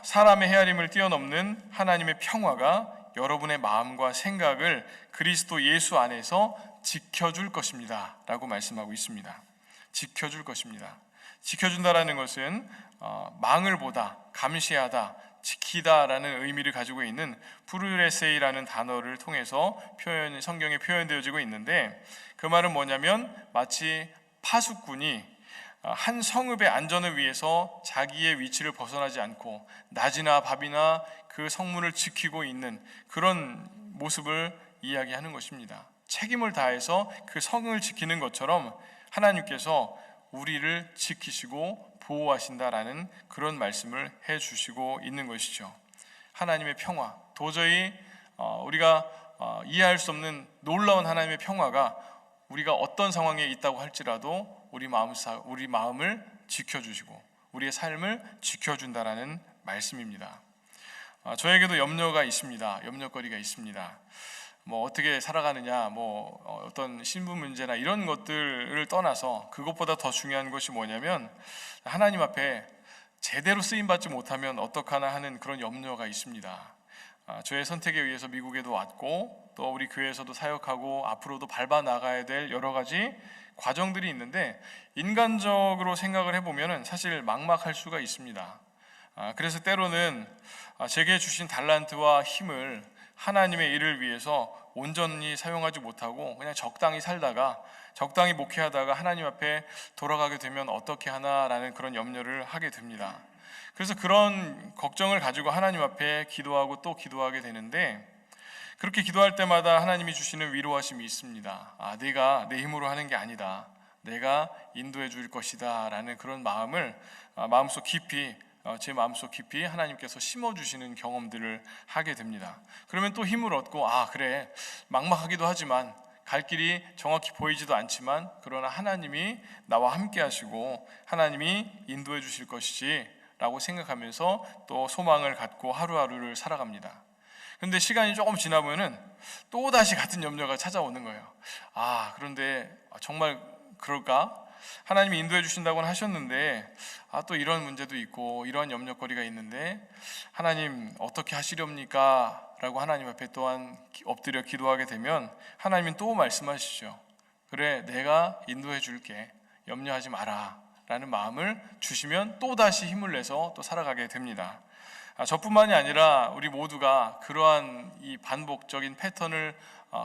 [SPEAKER 2] 사람의 헤아림을 뛰어넘는 하나님의 평화가 여러분의 마음과 생각을 그리스도 예수 안에서 지켜줄 것입니다 라고 말씀하고 있습니다. 지켜줄 것입니다. 지켜준다라는 것은 망을 보다, 감시하다, 지키다라는 의미를 가지고 있는 푸르레세이라는 단어를 통해서 성경에 표현되어지고 있는데, 그 말은 뭐냐면 마치 파수꾼이 한 성읍의 안전을 위해서 자기의 위치를 벗어나지 않고 낮이나 밤이나 그 성문을 지키고 있는 그런 모습을 이야기하는 것입니다. 책임을 다해서 그 성을 지키는 것처럼 하나님께서 우리를 지키시고 보호하신다라는 그런 말씀을 해주시고 있는 것이죠. 하나님의 평화, 도저히 우리가 이해할 수 없는 놀라운 하나님의 평화가 우리가 어떤 상황에 있다고 할지라도 우리 마음을 지켜주시고 우리의 삶을 지켜준다라는 말씀입니다. 저에게도 염려가 있습니다. 염려거리가 있습니다. 어떻게 살아가느냐, 어떤 신분 문제나 이런 것들을 떠나서 그것보다 더 중요한 것이 뭐냐면, 하나님 앞에 제대로 쓰임받지 못하면 어떡하나 하는 그런 염려가 있습니다. 저의 선택에 의해서 미국에도 왔고 또 우리 교회에서도 사역하고 앞으로도 밟아 나가야 될 여러 가지 과정들이 있는데, 인간적으로 생각을 해보면 사실 막막할 수가 있습니다. 그래서 때로는 제게 주신 달란트와 힘을 하나님의 일을 위해서 온전히 사용하지 못하고 그냥 적당히 살다가, 적당히 목회하다가 하나님 앞에 돌아가게 되면 어떻게 하나라는 그런 염려를 하게 됩니다. 그래서 그런 걱정을 가지고 하나님 앞에 기도하고 또 기도하게 되는데, 그렇게 기도할 때마다 하나님이 주시는 위로하심이 있습니다. 내가 내 힘으로 하는 게 아니다, 내가 인도해 줄 것이다 라는 그런 마음을 제 마음속 깊이 하나님께서 심어주시는 경험들을 하게 됩니다. 그러면 또 힘을 얻고, 그래, 막막하기도 하지만 갈 길이 정확히 보이지도 않지만 그러나 하나님이 나와 함께 하시고 하나님이 인도해 주실 것이지 라고 생각하면서 또 소망을 갖고 하루하루를 살아갑니다. 그런데 시간이 조금 지나보면 또다시 같은 염려가 찾아오는 거예요. 그런데 정말 그럴까? 하나님이 인도해 주신다고는 하셨는데 또 이런 문제도 있고 이러한 염려거리가 있는데 하나님 어떻게 하시렵니까? 라고 하나님 앞에 또한 엎드려 기도하게 되면 하나님은 또 말씀하시죠. 그래, 내가 인도해 줄게, 염려하지 마라 라는 마음을 주시면 또다시 힘을 내서 또 살아가게 됩니다. 저뿐만이 아니라 우리 모두가 그러한 이 반복적인 패턴을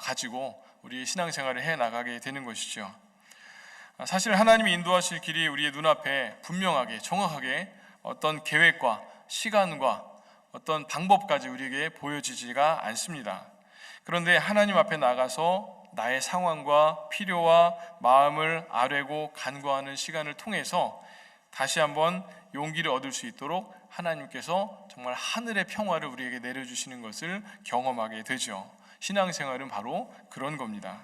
[SPEAKER 2] 가지고 우리 신앙생활을 해나가게 되는 것이죠. 사실 하나님이 인도하실 길이 우리의 눈앞에 분명하게 정확하게 어떤 계획과 시간과 어떤 방법까지 우리에게 보여지지가 않습니다. 그런데 하나님 앞에 나가서 나의 상황과 필요와 마음을 아뢰고 간구하는 시간을 통해서 다시 한번 용기를 얻을 수 있도록 하나님께서 정말 하늘의 평화를 우리에게 내려주시는 것을 경험하게 되죠. 신앙생활은 바로 그런 겁니다.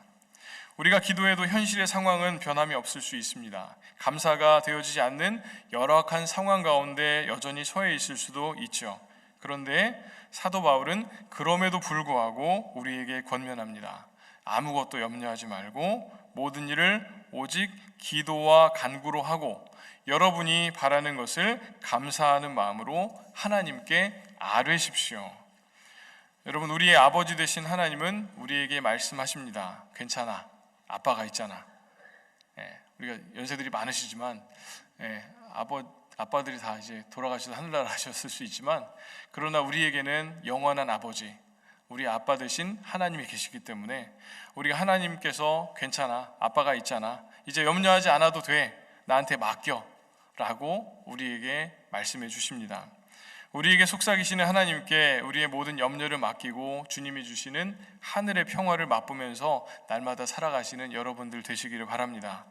[SPEAKER 2] 우리가 기도해도 현실의 상황은 변함이 없을 수 있습니다. 감사가 되어지지 않는 열악한 상황 가운데 여전히 처해 있을 수도 있죠. 그런데 사도 바울은 그럼에도 불구하고 우리에게 권면합니다. 아무것도 염려하지 말고 모든 일을 오직 기도와 간구로 하고 여러분이 바라는 것을 감사하는 마음으로 하나님께 아뢰십시오. 여러분, 우리의 아버지 되신 하나님은 우리에게 말씀하십니다. 괜찮아, 아빠가 있잖아. 우리가 연세들이 많으시지만 아빠들이 다 이제 돌아가셔서 하늘나라 하셨을 수 있지만, 그러나 우리에게는 영원한 아버지, 우리 아빠 되신 하나님이 계시기 때문에 우리가 하나님께서 괜찮아, 아빠가 있잖아, 이제 염려하지 않아도 돼, 나한테 맡겨 라고 우리에게 말씀해 주십니다. 우리에게 속삭이시는 하나님께 우리의 모든 염려를 맡기고 주님이 주시는 하늘의 평화를 맛보면서 날마다 살아가시는 여러분들 되시기를 바랍니다.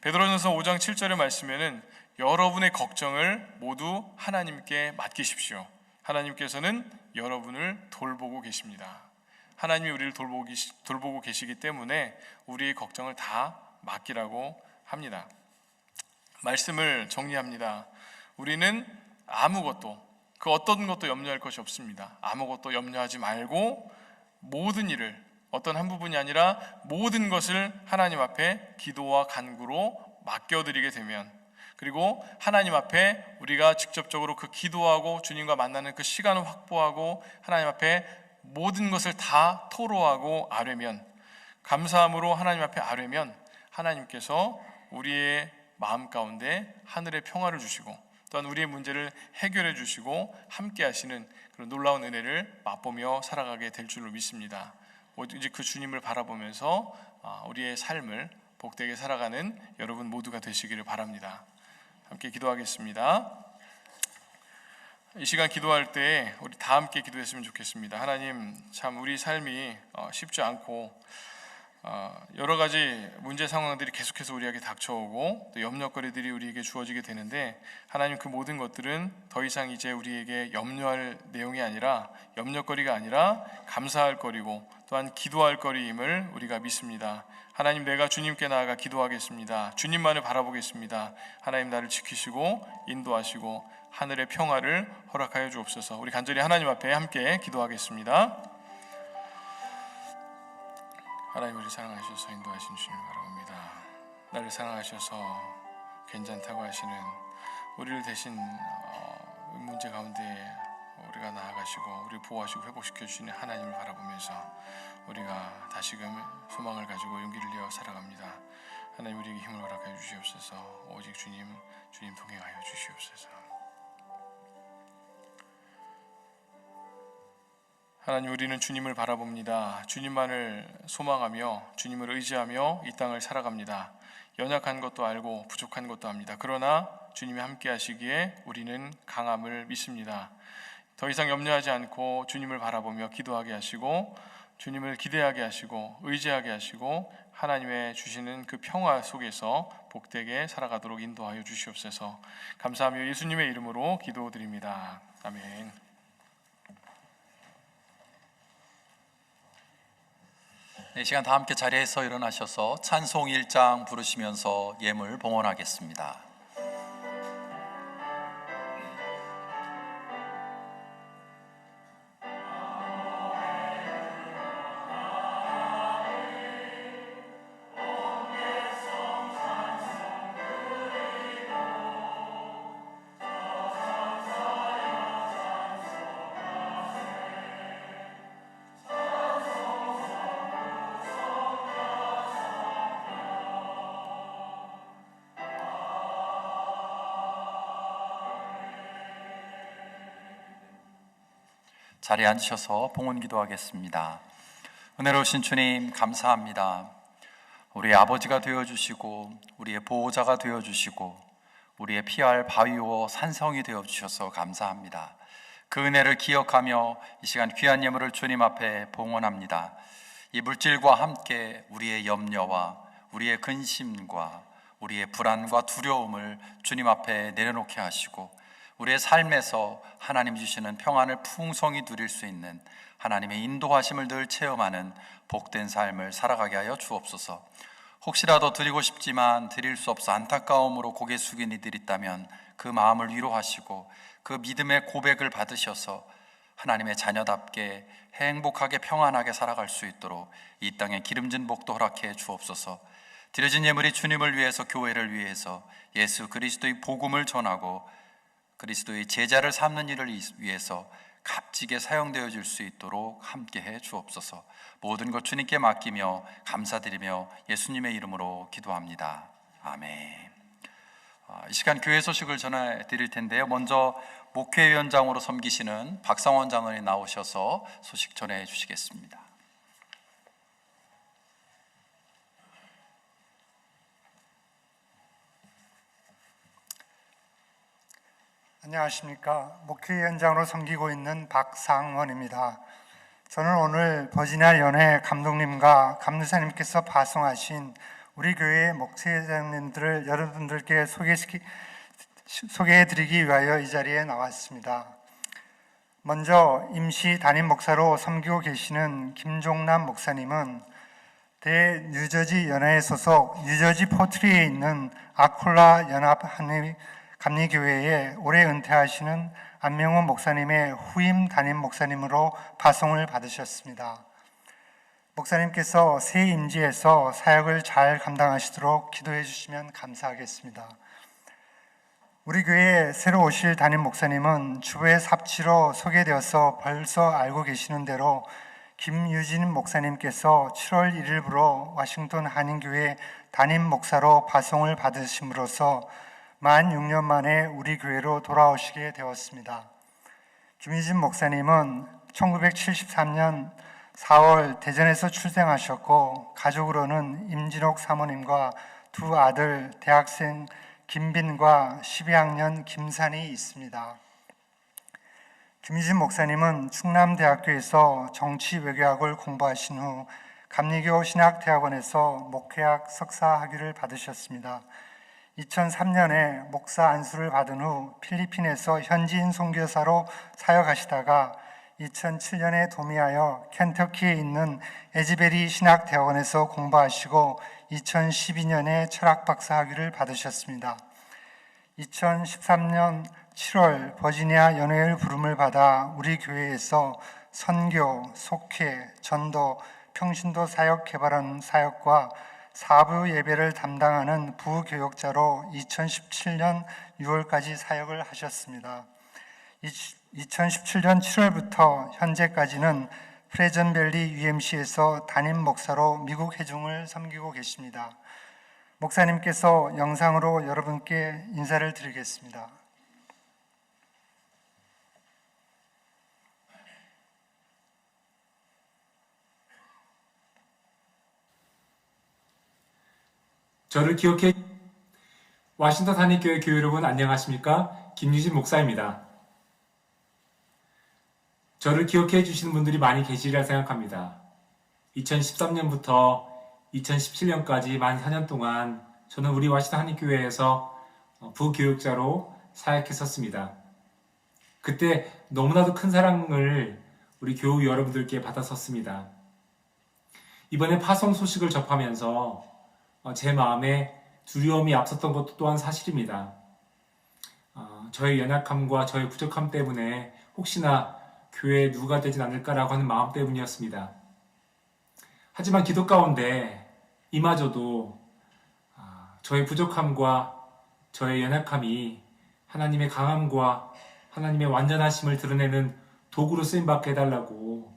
[SPEAKER 2] 베드로전서 5장 7절의 말씀에는 여러분의 걱정을 모두 하나님께 맡기십시오. 하나님께서는 여러분을 돌보고 계십니다. 하나님이 우리를 돌보고 계시기 때문에 우리의 걱정을 다 맡기라고 합니다. 말씀을 정리합니다. 우리는 아무것도, 그 어떤 것도 염려할 것이 없습니다. 아무것도 염려하지 말고 모든 일을, 어떤 한 부분이 아니라 모든 것을 하나님 앞에 기도와 간구로 맡겨드리게 되면, 그리고 하나님 앞에 우리가 직접적으로 그 기도하고 주님과 만나는 그 시간을 확보하고 하나님 앞에 모든 것을 다 토로하고 아뢰면, 감사함으로 하나님 앞에 아뢰면 하나님께서 우리의 마음 가운데 하늘의 평화를 주시고 또한 우리의 문제를 해결해 주시고 함께 하시는 그런 놀라운 은혜를 맛보며 살아가게 될 줄로 믿습니다. 이제 그 주님을 바라보면서 우리의 삶을 복되게 살아가는 여러분 모두가 되시기를 바랍니다. 함께 기도하겠습니다. 이 시간 기도할 때 우리 다 함께 기도했으면 좋겠습니다. 하나님, 참 우리 삶이 쉽지 않고 여러 가지 문제 상황들이 계속해서 우리에게 닥쳐오고 또 염려거리들이 우리에게 주어지게 되는데, 하나님 그 모든 것들은 더 이상 이제 우리에게 염려할 내용이 아니라, 염려거리가 아니라 감사할 거리고 또한 기도할 거리임을 우리가 믿습니다. 하나님, 내가 주님께 나아가 기도하겠습니다. 주님만을 바라보겠습니다. 하나님, 나를 지키시고 인도하시고 하늘의 평화를 허락하여 주옵소서. 우리 간절히 하나님 앞에 함께 기도하겠습니다. 하나님, 우리 사랑하셔서 인도하신 주님을 바라봅니다. 나를 사랑하셔서 괜찮다고 하시는, 우리를 대신 문제 가운데 우리가 나아가시고 우리를 보호하시고 회복시켜 주시는 하나님을 바라보면서 우리가 다시금 소망을 가지고 용기를 내어 살아갑니다. 하나님, 우리에게 힘을 허락하여 주시옵소서. 오직 주님 동행하여 주시옵소서. 하나님, 우리는 주님을 바라봅니다. 주님만을 소망하며 주님을 의지하며 이 땅을 살아갑니다. 연약한 것도 알고 부족한 것도 압니다. 그러나 주님이 함께 하시기에 우리는 강함을 믿습니다. 더 이상 염려하지 않고 주님을 바라보며 기도하게 하시고 주님을 기대하게 하시고 의지하게 하시고 하나님의 주시는 그 평화 속에서 복되게 살아가도록 인도하여 주시옵소서. 감사하며 예수님의 이름으로 기도드립니다. 아멘.
[SPEAKER 1] 이 시간 다 함께 자리에서 일어나셔서 찬송 1장 부르시면서 예물 봉헌하겠습니다. 자리에 앉으셔서 봉헌 기도하겠습니다. 은혜로우신 주님, 감사합니다. 우리의 아버지가 되어주시고 우리의 보호자가 되어주시고 우리의 피할 바위요 산성이 되어주셔서 감사합니다. 그 은혜를 기억하며 이 시간 귀한 예물을 주님 앞에 봉헌합니다. 이 물질과 함께 우리의 염려와 우리의 근심과 우리의 불안과 두려움을 주님 앞에 내려놓게 하시고 우리의 삶에서 하나님 주시는 평안을 풍성히 누릴 수 있는 하나님의 인도하심을 늘 체험하는 복된 삶을 살아가게 하여 주옵소서. 혹시라도 드리고 싶지만 드릴 수 없어 안타까움으로 고개 숙인 이들 있다면 그 마음을 위로하시고 그 믿음의 고백을 받으셔서 하나님의 자녀답게 행복하게 평안하게 살아갈 수 있도록 이 땅에 기름진 복도 허락해 주옵소서. 드려진 예물이 주님을 위해서, 교회를 위해서, 예수 그리스도의 복음을 전하고 그리스도의 제자를 삼는 일을 위해서 값지게 사용되어질 수 있도록 함께해 주옵소서. 모든 것 주님께 맡기며 감사드리며 예수님의 이름으로 기도합니다. 아멘. 이 시간 교회 소식을 전해 드릴 텐데요. 먼저 목회위원장으로 섬기시는 박상원 장로님 나오셔서 소식 전해 주시겠습니다.
[SPEAKER 3] 안녕하십니까. 목회위원장으로 섬기고 있는 박상원입니다. 저는 오늘 버지니아 연회 감독님과 감리사님께서 파송하신 우리 교회 목회장님들을 여러분들께 소개해드리기 위하여 이 자리에 나왔습니다. 먼저 임시 담임 목사로 섬기고 계시는 김종남 목사님은 대뉴저지 연회에 소속 뉴저지 포트리에 있는 아콜라 연합 감리교회에 올해 은퇴하시는 안명훈 목사님의 후임 담임 목사님으로 파송을 받으셨습니다. 목사님께서 새 임지에서 사역을 잘 감당하시도록 기도해 주시면 감사하겠습니다. 우리 교회에 새로 오실 담임 목사님은 주부의 삽치로 소개되어서 벌써 알고 계시는 대로 김유진 목사님께서 7월 1일부로 워싱턴 한인교회 담임 목사로 파송을 받으심으로써 만 6년 만에 우리 교회로 돌아오시게 되었습니다. 김유진 목사님은 1973년 4월 대전에서 출생하셨고 가족으로는 임진옥 사모님과 두 아들 대학생 김빈과 12학년 김산이 있습니다. 김유진 목사님은 충남대학교에서 정치외교학을 공부하신 후 감리교 신학대학원에서 목회학 석사학위를 받으셨습니다. 2003년에 목사 안수를 받은 후 필리핀에서 현지인 선교사로 사역하시다가 2007년에 도미하여 켄터키에 있는 에즈베리 신학대학원에서 공부하시고 2012년에 철학 박사 학위를 받으셨습니다. 2013년 7월 버지니아 연회의 부름을 받아 우리 교회에서 선교, 속회, 전도, 평신도 사역 개발하는 사역과 사부 예배를 담당하는 부교역자로 2017년 6월까지 사역을 하셨습니다. 2017년 7월부터 현재까지는 프레전밸리 UMC에서 담임 목사로 미국 회중을 섬기고 계십니다. 목사님께서 영상으로 여러분께 인사를 드리겠습니다.
[SPEAKER 4] 저를 기억해 워싱턴 한인교회 교회 여러분 안녕하십니까? 김유진 목사입니다. 저를 기억해 주시는 분들이 많이 계시리라 생각합니다. 2013년부터 2017년까지 만 4년 동안 저는 우리 워싱턴 한인교회에서 부교육자로 사역했었습니다. 그때 너무나도 큰 사랑을 우리 교우 여러분들께 받았었습니다. 이번에 파송 소식을 접하면서 제 마음에 두려움이 앞섰던 것도 또한 사실입니다. 저의 연약함과 저의 부족함 때문에 혹시나 교회에 누가 되진 않을까라고 하는 마음 때문이었습니다. 하지만 기도 가운데 이마저도 저의 부족함과 저의 연약함이 하나님의 강함과 하나님의 완전하심을 드러내는 도구로 쓰임받게 해달라고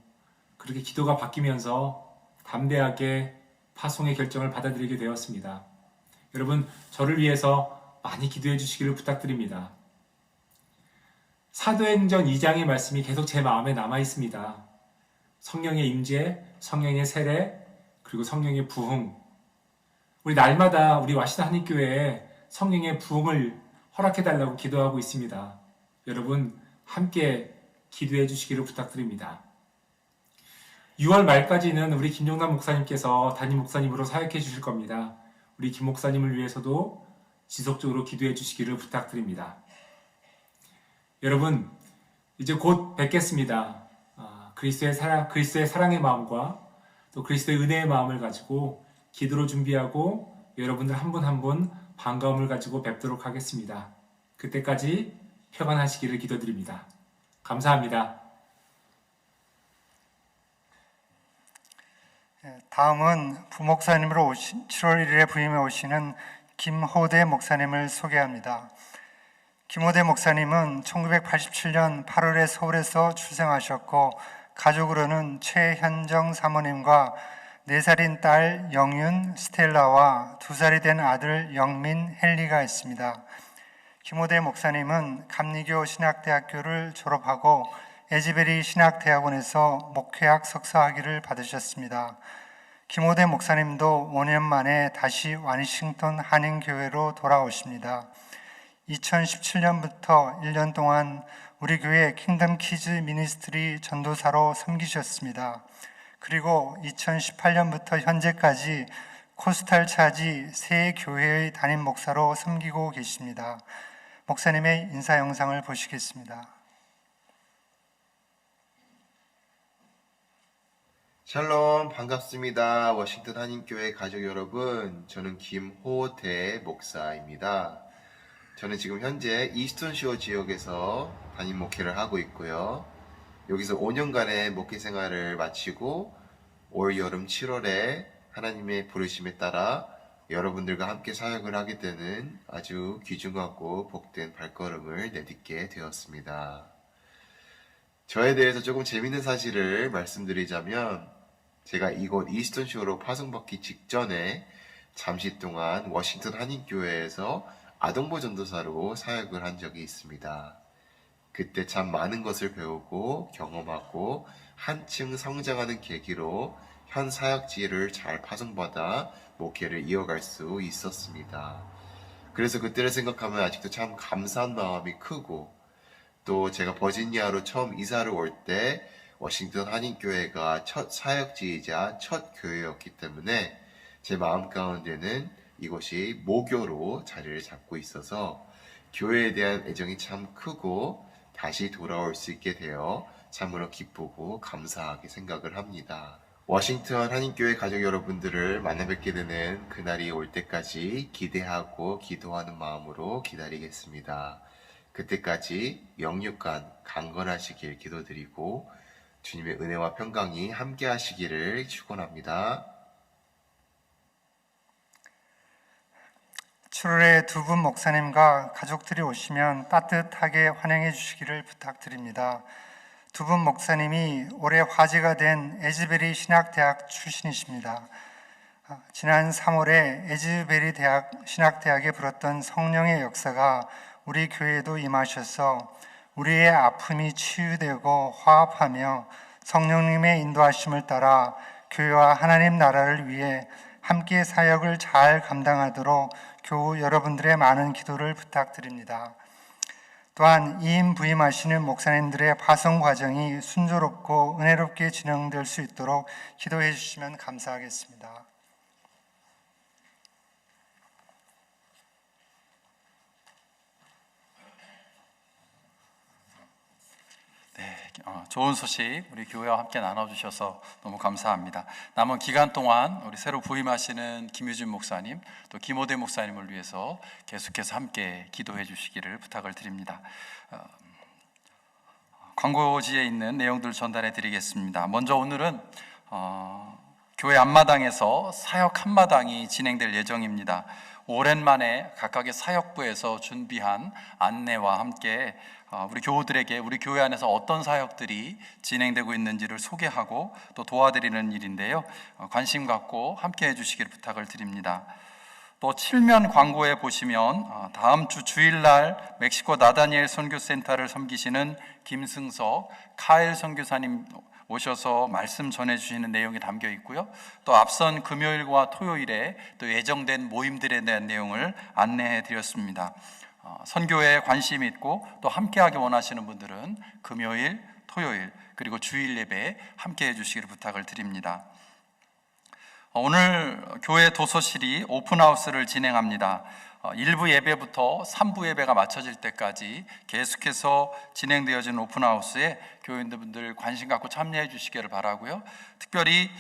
[SPEAKER 4] 그렇게 기도가 바뀌면서 담대하게 파송의 결정을 받아들이게 되었습니다. 여러분, 저를 위해서 많이 기도해 주시기를 부탁드립니다. 사도행전 2장의 말씀이 계속 제 마음에 남아 있습니다. 성령의 임재, 성령의 세례, 그리고 성령의 부흥. 우리 날마다 우리 워싱턴 한인교회에 성령의 부흥을 허락해 달라고 기도하고 있습니다. 여러분, 함께 기도해 주시기를 부탁드립니다. 6월 말까지는 우리 김종남 목사님께서 담임 목사님으로 사역해 주실 겁니다. 우리 김 목사님을 위해서도 지속적으로 기도해 주시기를 부탁드립니다. 여러분, 이제 곧 뵙겠습니다. 그리스도의 사랑의 마음과 또 그리스도의 은혜의 마음을 가지고 기도로 준비하고 여러분들 한 분 한 분 반가움을 가지고 뵙도록 하겠습니다. 그때까지 평안하시기를 기도드립니다. 감사합니다.
[SPEAKER 3] 다음은 부목사님으로 7월 1일에 부임해 오시는 김호대 목사님을 소개합니다. 김호대 목사님은 1987년 8월에 서울에서 출생하셨고 가족으로는 최현정 사모님과 4살인 딸 영윤 스텔라와 2살이 된 아들 영민 헨리가 있습니다. 김호대 목사님은 감리교 신학대학교를 졸업하고 에즈베리 신학대학원에서 목회학 석사학위를 받으셨습니다. 김호대 목사님도 5년 만에 다시 워싱턴 한인교회로 돌아오십니다. 2017년부터 1년 동안 우리 교회 킹덤 키즈 미니스트리 전도사로 섬기셨습니다. 그리고 2018년부터 현재까지 코스탈 차지 세 교회의 담임 목사로 섬기고 계십니다. 목사님의 인사 영상을 보시겠습니다.
[SPEAKER 5] 샬롬, 반갑습니다. 워싱턴 한인교회 가족 여러분, 저는 김호대 목사입니다. 저는 지금 현재 이스턴쇼 지역에서 담임 목회를 하고 있고요. 여기서 5년간의 목회 생활을 마치고 올 여름 7월에 하나님의 부르심에 따라 여러분들과 함께 사역을 하게 되는 아주 귀중하고 복된 발걸음을 내딛게 되었습니다. 저에 대해서 조금 재밌는 사실을 말씀드리자면, 제가 이곳 이스턴쇼로 파송받기 직전에 잠시 동안 워싱턴 한인교회에서 아동보 전도사로 사역을 한 적이 있습니다. 그때 참 많은 것을 배우고 경험하고 한층 성장하는 계기로 현 사역지를 잘 파송받아 목회를 이어갈 수 있었습니다. 그래서 그때를 생각하면 아직도 참 감사한 마음이 크고, 또 제가 버지니아로 처음 이사를 올 때 워싱턴 한인교회가 첫 사역지이자 첫 교회였기 때문에 제 마음 가운데는 이곳이 모교로 자리를 잡고 있어서 교회에 대한 애정이 참 크고 다시 돌아올 수 있게 되어 참으로 기쁘고 감사하게 생각을 합니다. 워싱턴 한인교회 가족 여러분들을 만나 뵙게 되는 그날이 올 때까지 기대하고 기도하는 마음으로 기다리겠습니다. 그때까지 영육간 강건하시길 기도드리고 주님의 은혜와 평강이 함께 하시기를 축원합니다.
[SPEAKER 3] 7월에 두 분 목사님과 가족들이 오시면 따뜻하게 환영해 주시기를 부탁드립니다. 두 분 목사님이 올해 화제가 된 에즈베리 신학대학 출신이십니다. 지난 3월에 에즈베리 신학대학에 불었던 성령의 역사가 우리 교회에도 임하셔서 우리의 아픔이 치유되고 화합하며 성령님의 인도하심을 따라 교회와 하나님 나라를 위해 함께 사역을 잘 감당하도록 교우 여러분들의 많은 기도를 부탁드립니다. 또한 이임 부임하시는 목사님들의 파송 과정이 순조롭고 은혜롭게 진행될 수 있도록 기도해 주시면 감사하겠습니다.
[SPEAKER 1] 좋은 소식 우리 교회와 함께 나눠주셔서 너무 감사합니다. 남은 기간 동안 우리 새로 부임하시는 김유진 목사님, 또 김호대 목사님을 위해서 계속해서 함께 기도해 주시기를 부탁을 드립니다. 광고지에 있는 내용들을 전달해 드리겠습니다. 먼저 오늘은 교회 앞마당에서 사역 한마당이 진행될 예정입니다. 오랜만에 각각의 사역부에서 준비한 안내와 함께 우리 교우들에게 우리 교회 안에서 어떤 사역들이 진행되고 있는지를 소개하고 또 도와드리는 일인데요. 관심 갖고 함께 해주시기를 부탁을 드립니다. 또 칠면 광고에 보시면 다음 주 주일날 멕시코 나다니엘 선교센터를 섬기시는 김승석 카일 선교사님 오셔서 말씀 전해주시는 내용이 담겨 있고요. 또 앞선 금요일과 토요일에 또 예정된 모임들에 대한 내용을 안내해 드렸습니다. 선교에 관심이 있고 또 함께하기 원하시는 분들은 금요일, 토요일 그리고 주일 예배에 함께해 주시기를 부탁을 드립니다. 오늘 교회 도서실이 오픈하우스를 진행합니다. 1부 예배부터 3부 예배가 마쳐질 때까지 계속해서 진행되어지는 오픈하우스에 교인들 관심 갖고 참여해 주시기를 바라고요. 특별히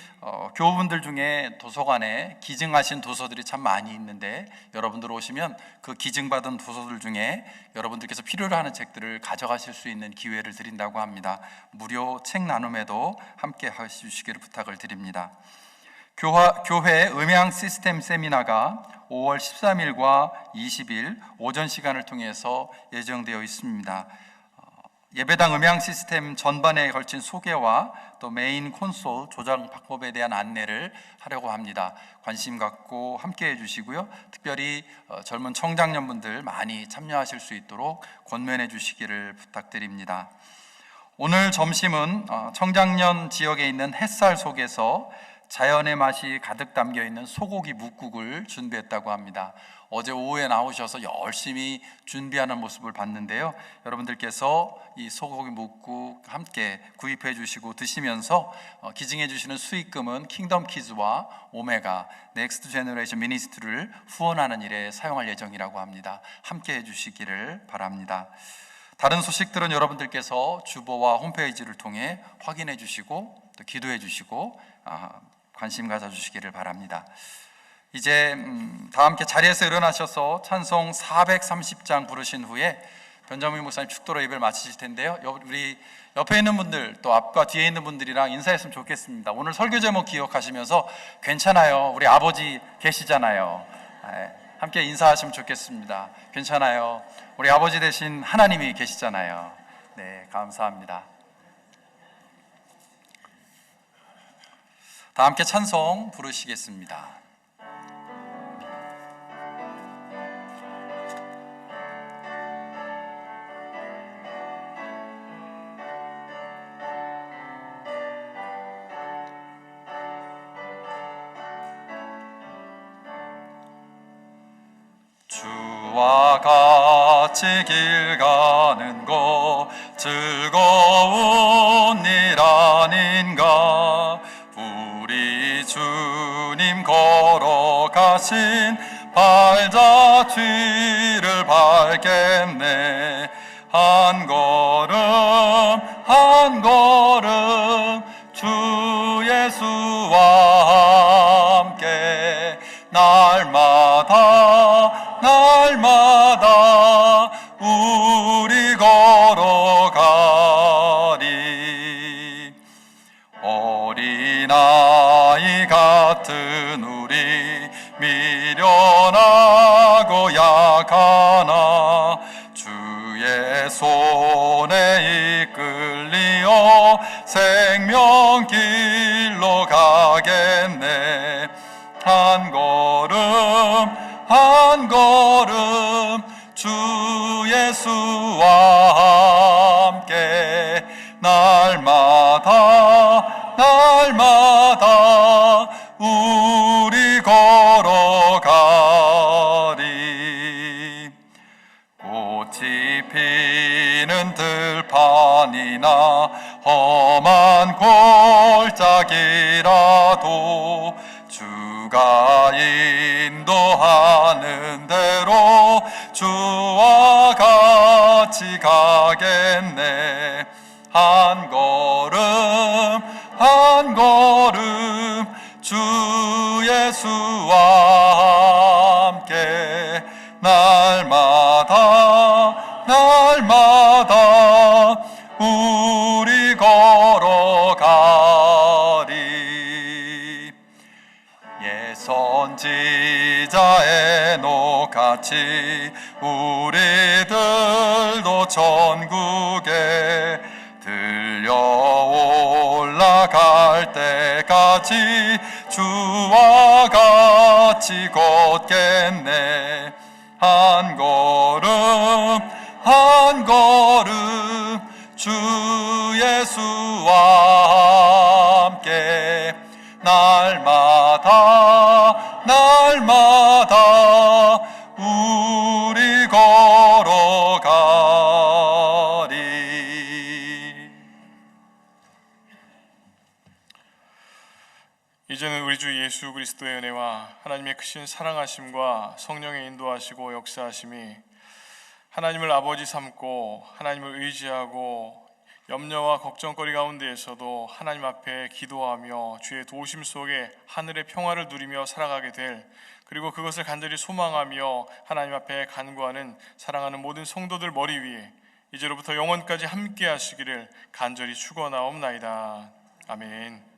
[SPEAKER 1] 교우분들 중에 도서관에 기증하신 도서들이 참 많이 있는데 여러분들 오시면 그 기증받은 도서들 중에 여러분들께서 필요로 하는 책들을 가져가실 수 있는 기회를 드린다고 합니다. 무료 책 나눔에도 함께 해주시기를 부탁을 드립니다. 교회 음향 시스템 세미나가 5월 13일과 20일 오전 시간을 통해서 예정되어 있습니다. 예배당 음향 시스템 전반에 걸친 소개와 또 메인 콘솔 조작 방법에 대한 안내를 하려고 합니다. 관심 갖고 함께 해주시고요. 특별히 젊은 청장년분들 많이 참여하실 수 있도록 권면해 주시기를 부탁드립니다. 오늘 점심은 청장년 지역에 있는 햇살 속에서 자연의 맛이 가득 담겨 있는 소고기 묵국을 준비했다고 합니다. 어제 오후에 나오셔서 열심히 준비하는 모습을 봤는데요. 여러분들께서 이 소고기 묵국 함께 구입해 주시고 드시면서 기증해 주시는 수익금은 킹덤 키즈와 오메가 넥스트 제너레이션 미니스트리를 후원하는 일에 사용할 예정이라고 합니다. 함께 해 주시기를 바랍니다. 다른 소식들은 여러분들께서 주보와 홈페이지를 통해 확인해 주시고 또 기도해 주시고 관심 가져주시기를 바랍니다. 이제 다 함께 자리에서 일어나셔서 찬송 430장 부르신 후에 변정민 목사님 축도로 예배를 마치실 텐데요. 우리 옆에 있는 분들 또 앞과 뒤에 있는 분들이랑 인사했으면 좋겠습니다. 오늘 설교 제목 기억하시면서 괜찮아요. 우리 아버지 계시잖아요. 함께 인사하시면 좋겠습니다. 괜찮아요. 우리 아버지 되신 하나님이 계시잖아요. 네, 감사합니다. 다 함께 찬송 부르시겠습니다. 주와 같이 길 가는 것 즐거운 일 아닌가. 우리 주님 걸어가신 발자 뒤를 밟겠네. 한 걸음 한 걸음 주 예수와 함께 날마다 우리 걸어가리. 어린아이 같은 우리 미련하고 약하나 주의 손에 이끌리어 생명길로 가겠네. 한 걸음 주 예수와 함께 날마다 우리 걸어가리. 꽃이 피는 들판이나 험한 골짜기라도 주가 인도하는 대로 주와 같이 가겠네. 한 걸음 주 예수와 함께 날마다 우리 걸어가리. 예선지자 에녹같이 우리들도 천국에 들려 올라갈 때까지 주와 같이 걷겠네. 한 걸음 주 예수와 함께 날마다 우리 걸어가리.
[SPEAKER 2] 이제는 우리 주 예수 그리스도의 은혜와 하나님의 크신 사랑하심과 성령의 인도하시고 역사하심이 하나님을 아버지 삼고 하나님을 의지하고 염려와 걱정거리 가운데에서도 하나님 앞에 기도하며 주의 도우심 속에 하늘의 평화를 누리며 살아가게 될, 그리고 그것을 간절히 소망하며 하나님 앞에 간구하는 사랑하는 모든 성도들 머리 위에 이제로부터 영원까지 함께 하시기를 간절히 축원하옵나이다. 아멘.